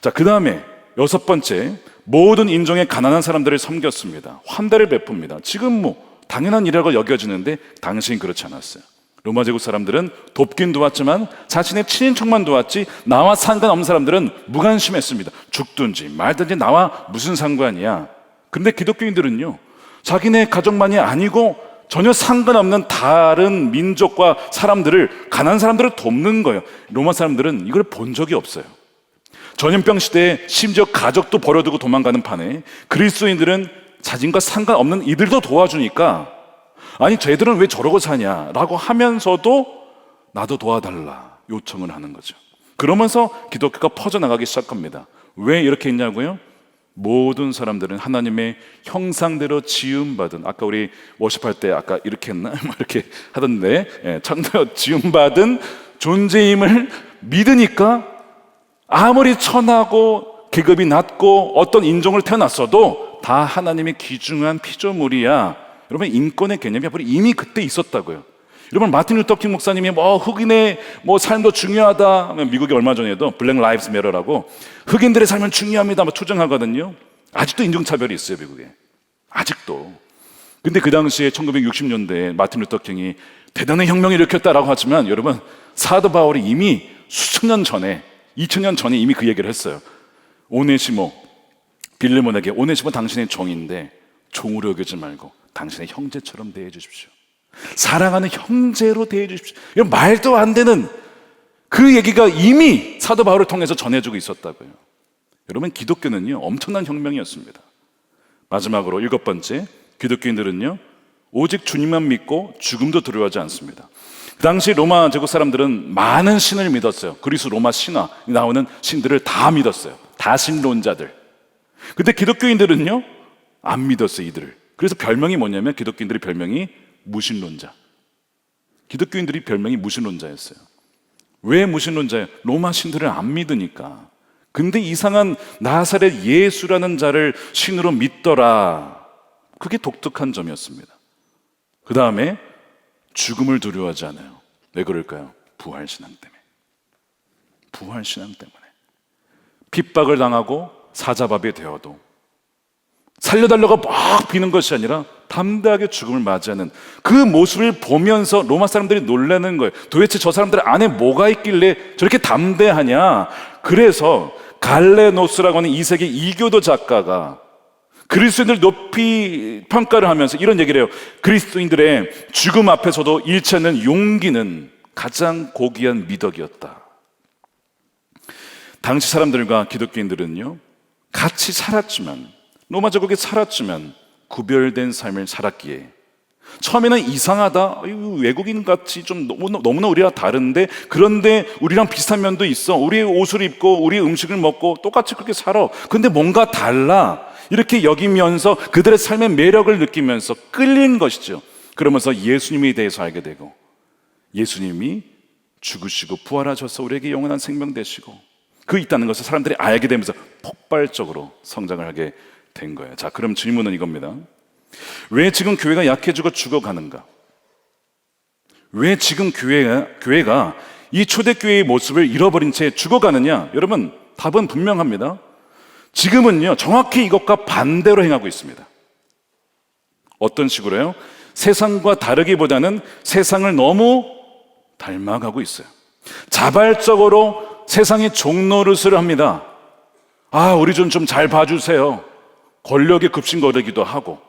자, 그 다음에 여섯 번째, 모든 인종의 가난한 사람들을 섬겼습니다. 환대를 베풉니다. 지금 뭐 당연한 일이라고 여겨지는데 당시엔 그렇지 않았어요. 로마 제국 사람들은 돕긴 도왔지만 자신의 친인척만 도왔지 나와 상관없는 사람들은 무관심했습니다. 죽든지 말든지 나와 무슨 상관이야. 그런데 기독교인들은요, 자기네 가족만이 아니고 전혀 상관없는 다른 민족과 사람들을, 가난한 사람들을 돕는 거예요. 로마 사람들은 이걸 본 적이 없어요. 전염병 시대에 심지어 가족도 버려두고 도망가는 판에 그리스도인들은 자신과 상관없는 이들도 도와주니까, 아니 쟤들은 왜 저러고 사냐라고 하면서도 나도 도와달라 요청을 하는 거죠. 그러면서 기독교가 퍼져나가기 시작합니다. 왜 이렇게 했냐고요? 모든 사람들은 하나님의 형상대로 지음받은, 아까 우리 워십할 때 아까 이렇게 했나? 이렇게 하던데, 창조 지음받은 존재임을 믿으니까 아무리 천하고 계급이 낮고 어떤 인종을 태어났어도 다 하나님의 귀중한 피조물이야. 여러분 인권의 개념이 이미 그때 있었다고요. 여러분 마틴 루터 킹 목사님이 흑인의 삶도 중요하다. 미국이 얼마 전에도 블랙 라이브스 매터라고 흑인들의 삶은 중요합니다 투쟁하거든요. 아직도 인종차별이 있어요, 미국에. 아직도. 근데 그 당시에 1960년대에 마틴 루터 킹이 대단한 혁명을 일으켰다라고 하지만 여러분 사도 바울이 이미 수천 년 전에, 2000년 전에 이미 그 얘기를 했어요. 오네시모, 빌레몬에게 오네시모 당신의 종인데 종으로 여기지 말고 당신의 형제처럼 대해 주십시오. 사랑하는 형제로 대해 주십시오. 이런 말도 안 되는 그 얘기가 이미 사도 바울을 통해서 전해주고 있었다고요. 여러분 기독교는요 엄청난 혁명이었습니다. 마지막으로 일곱 번째, 기독교인들은요 오직 주님만 믿고 죽음도 두려워하지 않습니다. 그 당시 로마 제국 사람들은 많은 신을 믿었어요. 그리스 로마 신화 나오는 신들을 다 믿었어요. 다신론자들. 근데 기독교인들은요 안 믿었어요, 이들을. 그래서 별명이 뭐냐면 기독교인들의 별명이 무신론자. 기독교인들이 별명이 무신론자였어요. 왜 무신론자예요? 로마 신들을 안 믿으니까. 근데 이상한 나사렛 예수라는 자를 신으로 믿더라. 그게 독특한 점이었습니다. 그 다음에 죽음을 두려워하지 않아요. 왜 그럴까요? 부활신앙 때문에. 부활신앙 때문에. 핍박을 당하고 사자밥이 되어도 살려달라고 막 비는 것이 아니라 담대하게 죽음을 맞이하는 그 모습을 보면서 로마 사람들이 놀라는 거예요. 도대체 저 사람들 안에 뭐가 있길래 저렇게 담대하냐. 그래서 갈레노스라고 하는 2세기 이교도 작가가 그리스도인들 높이 평가를 하면서 이런 얘기를 해요. 그리스도인들의 죽음 앞에서도 잃지 않는 용기는 가장 고귀한 미덕이었다. 당시 사람들과 기독교인들은요, 같이 살았지만, 로마 제국에 살았지만 구별된 삶을 살았기에 처음에는 이상하다, 외국인 같이 좀 너무나 우리와 다른데, 그런데 우리랑 비슷한 면도 있어, 우리의 옷을 입고 우리의 음식을 먹고 똑같이 그렇게 살아, 근데 뭔가 달라, 이렇게 여기면서 그들의 삶의 매력을 느끼면서 끌린 것이죠. 그러면서 예수님에 대해서 알게 되고, 예수님이 죽으시고 부활하셔서 우리에게 영원한 생명 되시고 그 있다는 것을 사람들이 알게 되면서 폭발적으로 성장을 하게 된 거예요. 자, 그럼 질문은 이겁니다. 왜 지금 교회가 약해지고 죽어가는가? 왜 지금 교회가 이 초대교회의 모습을 잃어버린 채 죽어가느냐? 여러분, 답은 분명합니다. 지금은요, 정확히 이것과 반대로 행하고 있습니다. 어떤 식으로요? 세상과 다르기보다는 세상을 너무 닮아가고 있어요. 자발적으로 세상의 종노릇을 합니다. 우리 좀 잘 봐주세요. 권력에 급신거리기도 하고,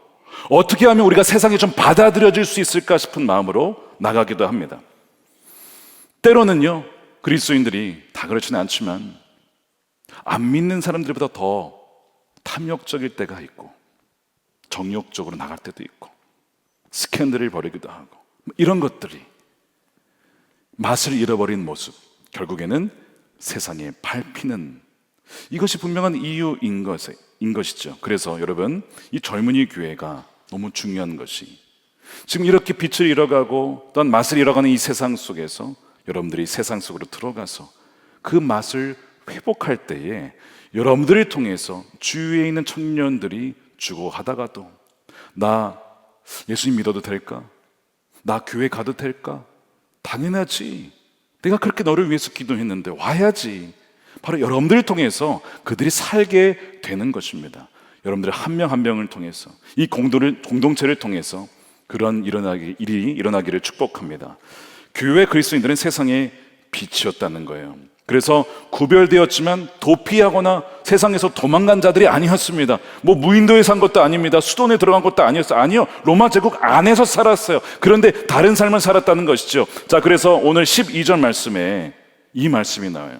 어떻게 하면 우리가 세상에 좀 받아들여질 수 있을까 싶은 마음으로 나가기도 합니다. 때로는요, 그리스도인들이 다 그렇지는 않지만 안 믿는 사람들보다 더 탐욕적일 때가 있고, 정욕적으로 나갈 때도 있고, 스캔들을 벌이기도 하고, 이런 것들이 맛을 잃어버린 모습, 결국에는 세상에 밟히는, 이것이 분명한 이유인 것이죠. 그래서 여러분, 이 젊은이 교회가 너무 중요한 것이, 지금 이렇게 빛을 잃어가고 또한 맛을 잃어가는 이 세상 속에서 여러분들이 세상 속으로 들어가서 그 맛을 회복할 때에 여러분들을 통해서 주위에 있는 청년들이 죽어가다가도, 나 예수님 믿어도 될까? 나 교회 가도 될까? 당연하지. 내가 그렇게 너를 위해서 기도했는데 와야지. 바로 여러분들을 통해서 그들이 살게 되는 것입니다. 여러분들 한 명 한 명을 통해서, 이 공동체를 통해서 그런 일이 일어나기를 축복합니다. 교회 그리스도인들은 세상의 빛이었다는 거예요. 그래서 구별되었지만 도피하거나 세상에서 도망간 자들이 아니었습니다. 무인도에 산 것도 아닙니다. 수도원에 들어간 것도 아니었어요. 아니요, 로마 제국 안에서 살았어요. 그런데 다른 삶을 살았다는 것이죠. 자, 그래서 오늘 12절 말씀에 이 말씀이 나와요.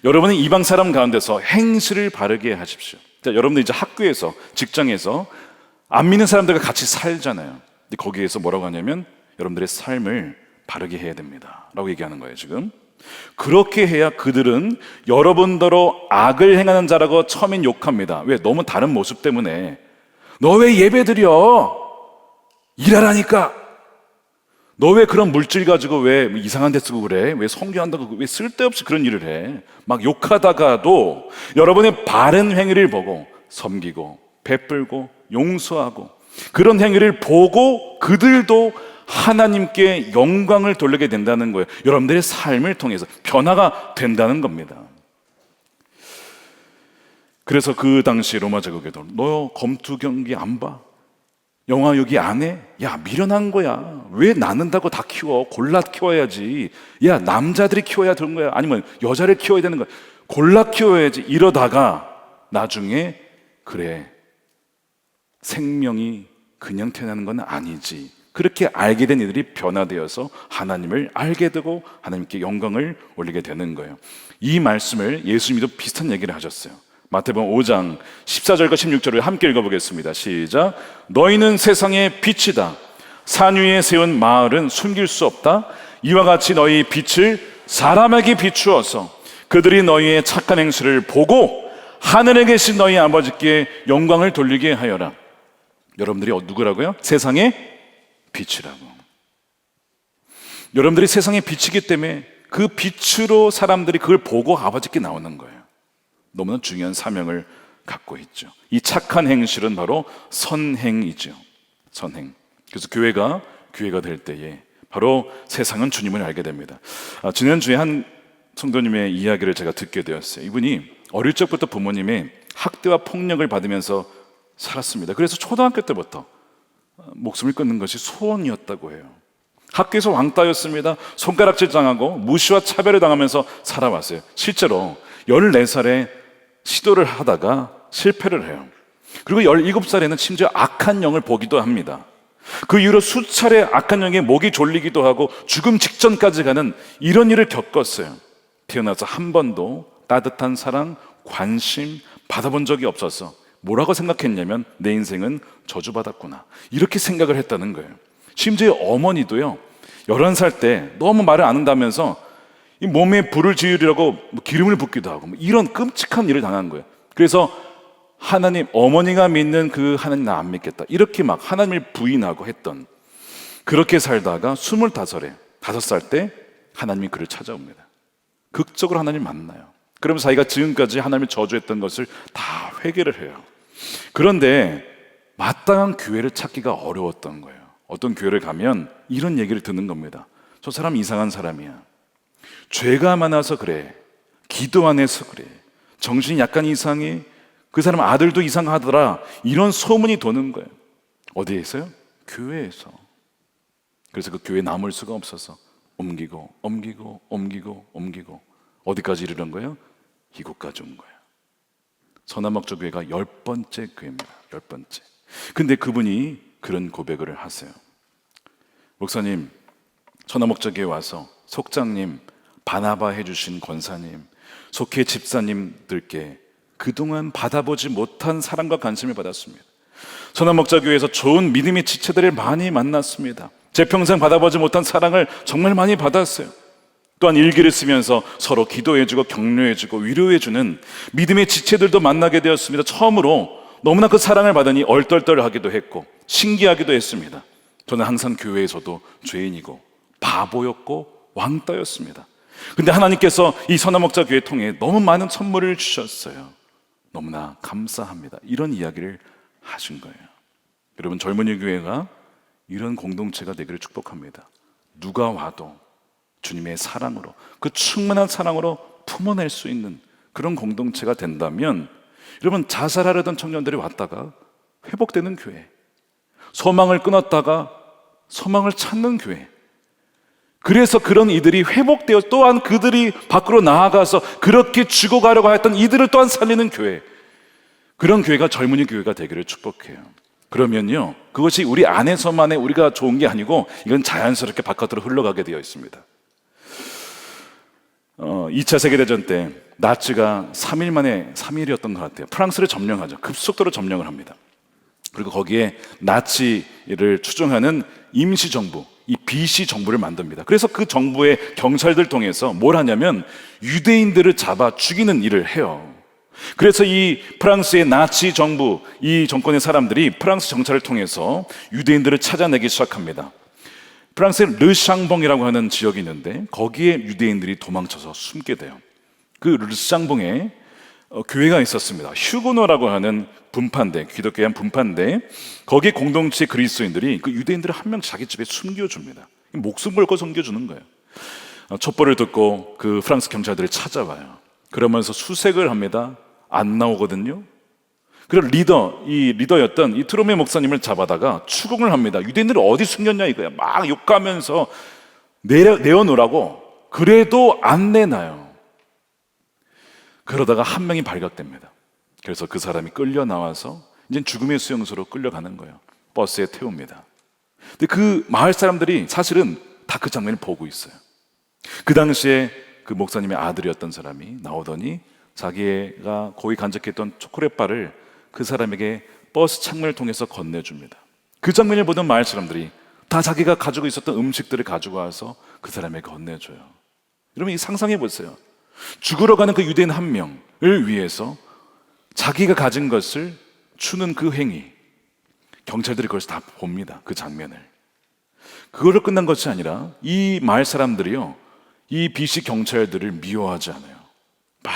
여러분은 이방 사람 가운데서 행실을 바르게 하십시오. 자, 여러분들 이제 학교에서, 직장에서 안 믿는 사람들과 같이 살잖아요. 근데 거기에서 뭐라고 하냐면 여러분들의 삶을 바르게 해야 됩니다 라고 얘기하는 거예요. 지금 그렇게 해야 그들은 여러분더러 악을 행하는 자라고 처음엔 욕합니다. 왜? 너무 다른 모습 때문에. 너 왜 예배 드려? 일하라니까. 너 왜 그런 물질 가지고 왜 이상한 데 쓰고 그래? 왜 성교한다고 왜 쓸데없이 그런 일을 해? 막 욕하다가도 여러분의 바른 행위를 보고 섬기고 베풀고 용서하고, 그런 행위를 보고 그들도 하나님께 영광을 돌리게 된다는 거예요. 여러분들의 삶을 통해서 변화가 된다는 겁니다. 그래서 그 당시 로마 제국에도 너 검투 경기 안 봐? 영화 여기 안 해? 야, 미련한 거야. 왜 낳는다고 다 키워? 골라 키워야지. 야, 남자들이 키워야 되는 거야. 아니면 여자를 키워야 되는 거야. 골라 키워야지. 이러다가 나중에 그래, 생명이 그냥 태어나는 건 아니지. 그렇게 알게 된 이들이 변화되어서 하나님을 알게 되고 하나님께 영광을 올리게 되는 거예요. 이 말씀을 예수님도 비슷한 얘기를 하셨어요. 마태복음 5장 14절과 16절을 함께 읽어보겠습니다. 시작. 너희는 세상의 빛이다. 산 위에 세운 마을은 숨길 수 없다. 이와 같이 너희 빛을 사람에게 비추어서 그들이 너희의 착한 행실을 보고 하늘에 계신 너희 아버지께 영광을 돌리게 하여라. 여러분들이 누구라고요? 세상의 빛이라고. 여러분들이 세상의 빛이기 때문에 그 빛으로 사람들이 그걸 보고 아버지께 나오는 거예요. 너무나 중요한 사명을 갖고 있죠. 이 착한 행실은 바로 선행이죠. 선행. 그래서 교회가 될 때에 바로 세상은 주님을 알게 됩니다. 지난주에 한 성도님의 이야기를 제가 듣게 되었어요. 이분이 어릴 적부터 부모님의 학대와 폭력을 받으면서 살았습니다. 그래서 초등학교 때부터 목숨을 끊는 것이 소원이었다고 해요. 학교에서 왕따였습니다. 손가락질 당하고 무시와 차별을 당하면서 살아왔어요. 실제로 14살에 시도를 하다가 실패를 해요. 그리고 17살에는 심지어 악한 영을 보기도 합니다. 그 이후로 수차례 악한 영에 목이 졸리기도 하고 죽음 직전까지 가는 이런 일을 겪었어요. 태어나서 한 번도 따뜻한 사랑, 관심 받아본 적이 없어서 뭐라고 생각했냐면 내 인생은 저주받았구나, 이렇게 생각을 했다는 거예요. 심지어 어머니도요, 11살 때 너무 말을 안 한다면서 이 몸에 불을 지으려고 뭐 기름을 붓기도 하고 뭐 이런 끔찍한 일을 당한 거예요. 그래서 하나님, 어머니가 믿는 그 하나님 나 안 믿겠다, 이렇게 막 하나님을 부인하고 했던, 그렇게 살다가 25에 5살 때 하나님이 그를 찾아옵니다. 극적으로 하나님 만나요. 그러면 자기가 지금까지 하나님을 저주했던 것을 다 회개를 해요. 그런데 마땅한 교회를 찾기가 어려웠던 거예요. 어떤 교회를 가면 이런 얘기를 듣는 겁니다. 저 사람 이상한 사람이야. 죄가 많아서 그래. 기도 안 해서 그래. 정신이 약간 이상해. 그 사람 아들도 이상하더라. 이런 소문이 도는 거예요. 어디에서요? 교회에서. 그래서 그 교회에 남을 수가 없어서 옮기고 어디까지 이르는 거예요? 이곳까지 온 거예요. 서남목적 교회가 10번째 교회입니다. 10번째. 근데 그분이 그런 고백을 하세요. 목사님, 서남목적 교회 와서 속장님, 바나바 해주신 권사님, 속회 집사님들께 그동안 받아보지 못한 사랑과 관심을 받았습니다. 서남목적 교회에서 좋은 믿음의 지체들을 많이 만났습니다. 제 평생 받아보지 못한 사랑을 정말 많이 받았어요. 또한 일기를 쓰면서 서로 기도해주고 격려해주고 위로해주는 믿음의 지체들도 만나게 되었습니다. 처음으로 너무나 그 사랑을 받으니 얼떨떨하기도 했고 신기하기도 했습니다. 저는 항상 교회에서도 죄인이고 바보였고 왕따였습니다. 근데 하나님께서 이 서남목자 교회 통해 너무 많은 선물을 주셨어요. 너무나 감사합니다, 이런 이야기를 하신 거예요. 여러분, 젊은이 교회가 이런 공동체가 되기를 축복합니다. 누가 와도 주님의 사랑으로, 그 충만한 사랑으로 품어낼 수 있는 그런 공동체가 된다면, 여러분, 자살하려던 청년들이 왔다가 회복되는 교회, 소망을 끊었다가 소망을 찾는 교회, 그래서 그런 이들이 회복되어 또한 그들이 밖으로 나아가서 그렇게 죽어가려고 했던 이들을 또한 살리는 교회, 그런 교회가 젊은이 교회가 되기를 축복해요. 그러면요, 그것이 우리 안에서만의 우리가 좋은 게 아니고 이건 자연스럽게 바깥으로 흘러가게 되어 있습니다. 2차 세계대전 때 나치가 3일 만에, 3일이었던 것 같아요, 프랑스를 점령하죠. 급속도로 점령을 합니다. 그리고 거기에 나치를 추종하는 임시정부, 이 BC 정부를 만듭니다. 그래서 그 정부의 경찰들 통해서 뭘 하냐면 유대인들을 잡아 죽이는 일을 해요. 그래서 이 프랑스의 나치 정부, 이 정권의 사람들이 프랑스 정찰을 통해서 유대인들을 찾아내기 시작합니다. 프랑스의 르샹봉이라고 하는 지역이 있는데 거기에 유대인들이 도망쳐서 숨게 돼요. 그 르샹봉에 교회가 있었습니다. 휴고노라고 하는 분파인데, 기독교의 한 분파인데, 거기 공동체 그리스도인들이 그 유대인들을 한 명 자기 집에 숨겨줍니다. 목숨 걸고 숨겨주는 거예요. 첩보를 듣고 그 프랑스 경찰들이 찾아와요. 그러면서 수색을 합니다. 안 나오거든요. 그래서 이 리더였던 이 트로메 목사님을 잡아다가 추궁을 합니다. 유대인들을 어디 숨겼냐 이거야. 막 욕하면서 내어놓으라고. 그래도 안 내놔요. 그러다가 한 명이 발각됩니다. 그래서 그 사람이 끌려 나와서 이제 죽음의 수용소로 끌려가는 거예요. 버스에 태웁니다. 근데 그 마을 사람들이 사실은 다 그 장면을 보고 있어요. 그 당시에 그 목사님의 아들이었던 사람이 나오더니 자기가 거기 간직했던 초콜릿바를 그 사람에게 버스 창문을 통해서 건네줍니다. 그 장면을 보던 마을 사람들이 다 자기가 가지고 있었던 음식들을 가지고 와서 그 사람에게 건네줘요. 여러분, 이 상상해 보세요. 죽으러 가는 그 유대인 한 명을 위해서 자기가 가진 것을 주는 그 행위, 경찰들이 그것을 다 봅니다. 그 장면을. 그걸로 끝난 것이 아니라 이 마을 사람들이요, 이 BC 경찰들을 미워하지 않아요. 막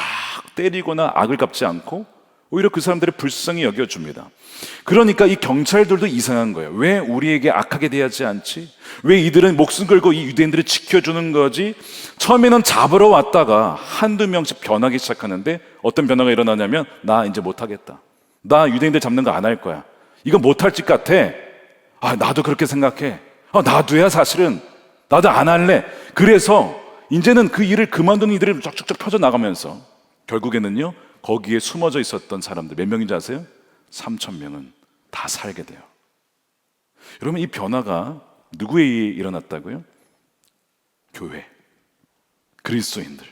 때리거나 악을 갚지 않고 오히려 그 사람들을 불쌍히 여겨줍니다. 그러니까 이 경찰들도 이상한 거예요. 왜 우리에게 악하게 대하지 않지? 왜 이들은 목숨 걸고 이 유대인들을 지켜주는 거지? 처음에는 잡으러 왔다가 한두 명씩 변하기 시작하는데 어떤 변화가 일어나냐면, 나 이제 못하겠다, 나 유대인들 잡는 거 안 할 거야, 이거 못할 짓 같아, 나도 그렇게 생각해, 나도야, 사실은 나도 안 할래. 그래서 이제는 그 일을 그만둔 이들이 쫙쫙쫙 펴져나가면서 결국에는요, 거기에 숨어져 있었던 사람들 몇 명인지 아세요? 3,000명은 다 살게 돼요. 여러분, 이 변화가 누구에 의해 일어났다고요? 교회, 그리스도인들.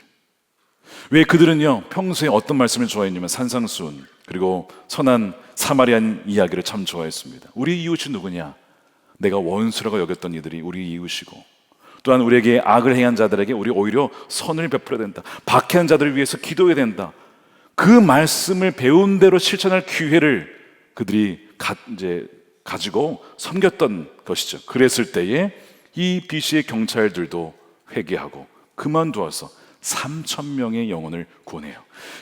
왜 그들은요 평소에 어떤 말씀을 좋아했냐면 산상수훈 그리고 선한 사마리안 이야기를 참 좋아했습니다. 우리 이웃이 누구냐? 내가 원수라고 여겼던 이들이 우리 이웃이고, 또한 우리에게 악을 행한 자들에게 우리 오히려 선을 베풀어야 된다. 박해한 자들을 위해서 기도해야 된다. 그 말씀을 배운 대로 실천할 기회를 그들이 가지고 섬겼던 것이죠. 그랬을 때에 이 BC의 경찰들도 회개하고 그만두어서 3,000명의 영혼을 구원해요.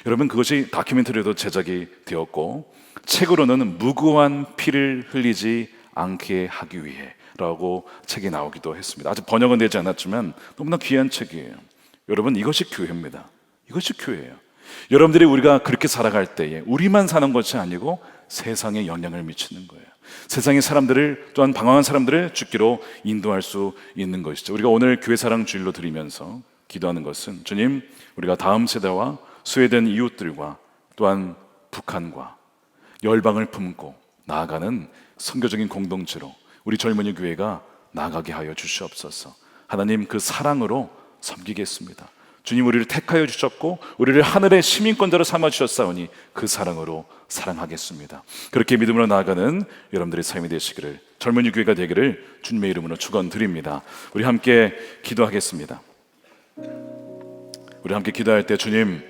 여러분, 그것이 다큐멘터리도 제작이 되었고 책으로는 무고한 피를 흘리지 않게 하기 위해 라고 책이 나오기도 했습니다. 아직 번역은 되지 않았지만 너무나 귀한 책이에요. 여러분, 이것이 교회입니다. 이것이 교회예요. 여러분들이 우리가 그렇게 살아갈 때에 우리만 사는 것이 아니고 세상에 영향을 미치는 거예요. 세상의 사람들을, 또한 방황한 사람들을 주기로 인도할 수 있는 것이죠. 우리가 오늘 교회 사랑 주일로 드리면서 기도하는 것은, 주님, 우리가 다음 세대와 소외된 이웃들과 또한 북한과 열방을 품고 나아가는 선교적인 공동체로 우리 젊은이 교회가 나아가게 하여 주시옵소서. 하나님, 그 사랑으로 섬기겠습니다. 주님, 우리를 택하여 주셨고 우리를 하늘의 시민권자로 삼아주셨사오니 그 사랑으로 사랑하겠습니다. 그렇게 믿음으로 나아가는 여러분들의 삶이 되시기를, 젊은이 교회가 되기를 주님의 이름으로 축원드립니다. 우리 함께 기도하겠습니다. 우리 함께 기도할 때, 주님,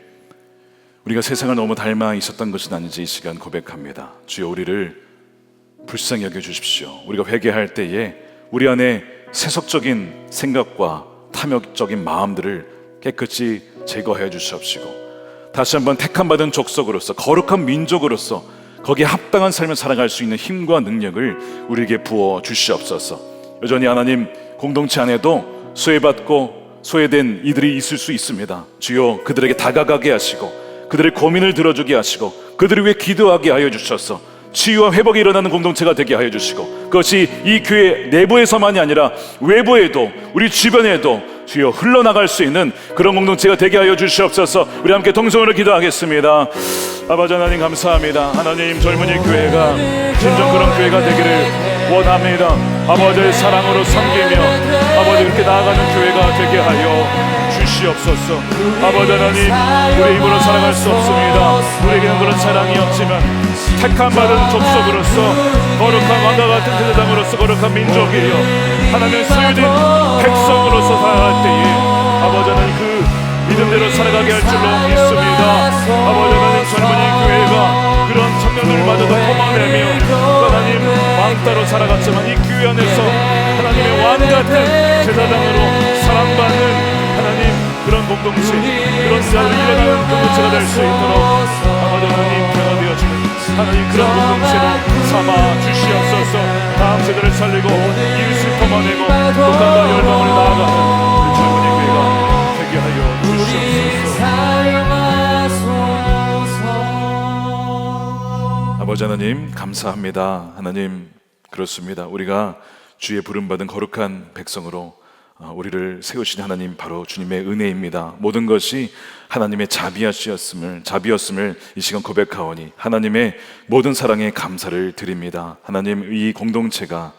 우리가 세상을 너무 닮아 있었던 것은 아닌지 이 시간 고백합니다. 주여, 우리를 불쌍히 여겨주십시오. 우리가 회개할 때에 우리 안에 세속적인 생각과 탐욕적인 마음들을 깨끗이 제거해 주시옵시고, 다시 한번 택함받은 족속으로서 거룩한 민족으로서 거기에 합당한 삶을 살아갈 수 있는 힘과 능력을 우리에게 부어 주시옵소서. 여전히 하나님, 공동체 안에도 소외받고 소외된 이들이 있을 수 있습니다. 주여, 그들에게 다가가게 하시고 그들의 고민을 들어주게 하시고 그들을 위해 기도하게 하여 주셔서 치유와 회복이 일어나는 공동체가 되게 하여 주시고, 그것이 이 교회 내부에서만이 아니라 외부에도, 우리 주변에도 주여 흘러나갈 수 있는 그런 공동체가 되게 하여 주시옵소서. 우리 함께 동성으로 기도하겠습니다. 아버지 하나님, 감사합니다. 하나님, 젊은이 교회가 진정 그런 교회가 되기를 원합니다. 아버지의 사랑으로 섬기며 아버지 그렇게 나아가는 교회가 되게 하여 주시옵소서. 아버지 하나님, 우리 힘으로 살아갈 수 없습니다. 우리에게는 그런 사랑이 없지만 택함받은 족속으로서 거룩한 왕과 같은 제사장으로서 거룩한 민족이요 하나님의 소유된 백성으로서 살아갈 때에 아버지 하나님, 그 믿음대로 살아가게 할 줄로 믿습니다. 아버지 하나님, 젊은이 교회가 그런 청년들마저도 뽑아내며 하나님 왕따로 살아갔지만 이 교회 안에서 하나님의 왕 같은 제사장으로 사랑받는 하나님 그런 공동체, 그런 자를 일어나는 공동체가 될 수 있도록 아버지 하나님 변화되어주는 하나님 그런 공동체로 삼아 주시옵소서. 다음 세대를 살리고 이웃을 뽑아내고 북한과 열방을 나아가는 우리 젊은이 교회가 되게 하여 주시옵소서. 아버지 하나님, 감사합니다. 하나님, 그렇습니다. 우리가 주의 부름받은 거룩한 백성으로 우리를 세우신 하나님, 바로 주님의 은혜입니다. 모든 것이 하나님의 자비였음을 이 시간 고백하오니 하나님의 모든 사랑에 감사를 드립니다. 하나님, 이 공동체가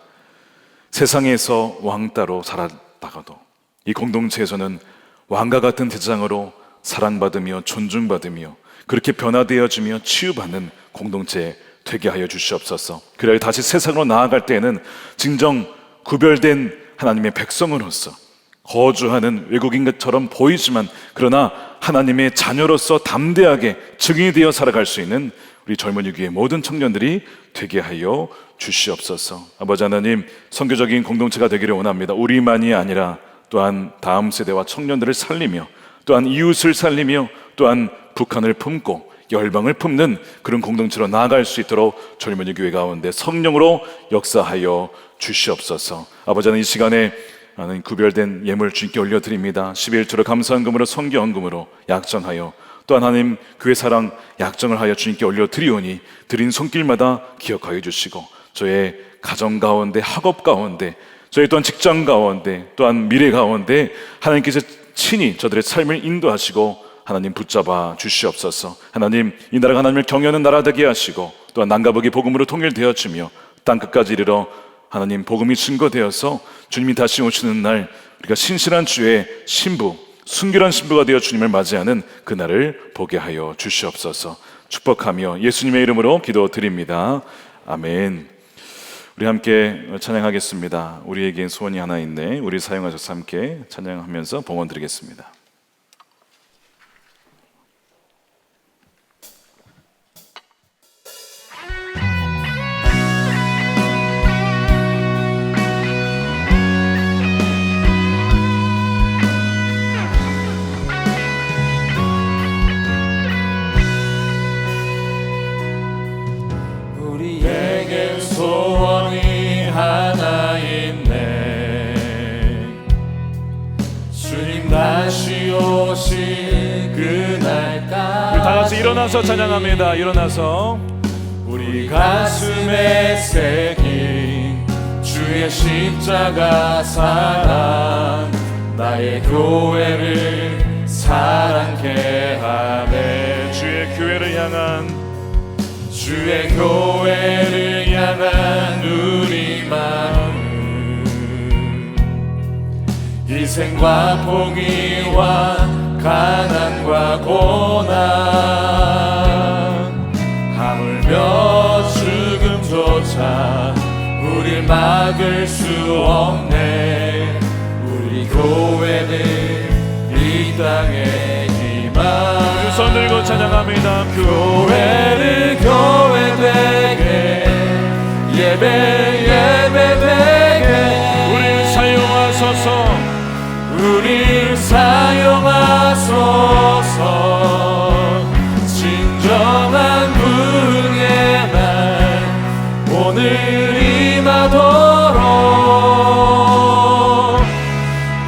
세상에서 왕따로 살았다가도 이 공동체에서는 왕과 같은 대장으로 사랑받으며 존중받으며 그렇게 변화되어지며 치유받는 공동체 되게 하여 주시옵소서. 그래야 다시 세상으로 나아갈 때에는 진정 구별된 하나님의 백성으로서 거주하는 외국인처럼 보이지만 그러나 하나님의 자녀로서 담대하게 증인이 되어 살아갈 수 있는 우리 젊은이 교회 모든 청년들이 되게 하여 주시옵소서. 아버지 하나님, 선교적인 공동체가 되기를 원합니다. 우리만이 아니라 또한 다음 세대와 청년들을 살리며 또한 이웃을 살리며 또한 북한을 품고 열방을 품는 그런 공동체로 나아갈 수 있도록 젊은이 교회 가운데 성령으로 역사하여 주시옵소서. 아버지 하나님, 이 시간에 하나님 구별된 예물 주님께 올려드립니다. 11조로 감사한 금으로 성경금으로 약정하여 또한 하나님 교회 사랑 약정을 하여 주님께 올려드리오니 드린 손길마다 기억하여 주시고 저의 가정 가운데, 학업 가운데, 저희 또한 직장 가운데, 또한 미래 가운데 하나님께서 친히 저들의 삶을 인도하시고 하나님 붙잡아 주시옵소서. 하나님, 이 나라가 하나님을 경외하는 나라 되게 하시고 또한 남과 북이 복음으로 통일되어지며 땅 끝까지 이르러 하나님 복음이 증거되어서 주님이 다시 오시는 날 우리가 신실한 주의 신부, 순결한 신부가 되어 주님을 맞이하는 그날을 보게 하여 주시옵소서. 축복하며 예수님의 이름으로 기도드립니다. 아멘. 우리 함께 찬양하겠습니다. 우리에겐 소원이 하나 있네. 우리 사용하셔서 함께 찬양하면서 봉헌 드리겠습니다. 우리에겐 소원이 하나 있네. 주님 다시 오실 그날까지. 우리 다 같이 일어나서 찬양합니다. 일어나서 우리 가슴에 새긴 주의 십자가 사랑, 나의 교회를 사랑케 하네. 주의 교회를 향한 우리 마음, 희생과 포기와 가난과 고난, 하물며 죽음조차 우릴 막을 수 없네. 우리 교회는 이 땅의 희망. 두 손 들고 찬양합니다. 교회를 교회되게, 예배되게 우릴 사용하소서. 우릴 사용하소서. 진정한 부흥의 날 오늘 임하도록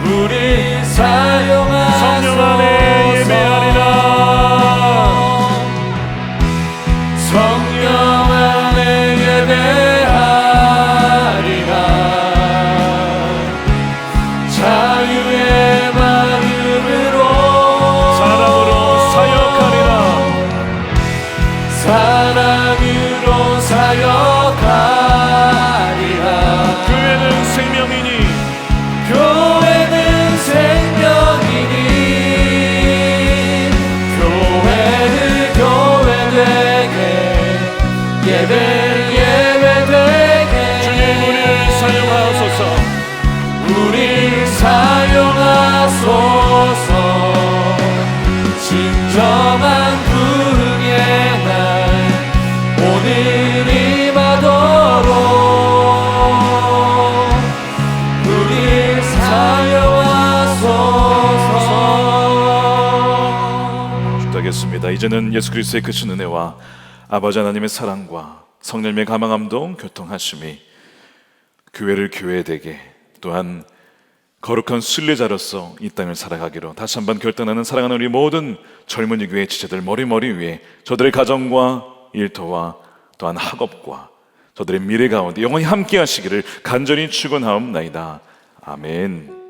우릴 사용하소서. 성령 안에 예배하리라. 성령 안에 예배하리라. 자유의 마음으로 사랑으로 사역하리라. 사랑으로 사역하리라. 교회는 생명이니 교회는 생명이니 교회를 교회되게, 예배되게 주님 우리를 사용하소서. 우릴 사용하소서. 진정한 부흥의 날 오늘 임하도록 우릴 사용하소서. 기도하겠습니다. 이제는 예수 그리스도의 크신 은혜와 아버지 하나님의 사랑과 성령님의 감화감동 교통하심이 교회를 교회되게, 또한 거룩한 순례자로서 이 땅을 살아가기로 다시 한번 결단하는 사랑하는 우리 모든 젊은이 교회 지체들 머리 위에 저들의 가정과 일터와 또한 학업과 저들의 미래 가운데 영원히 함께 하시기를 간절히 축원하옵나이다. 아멘.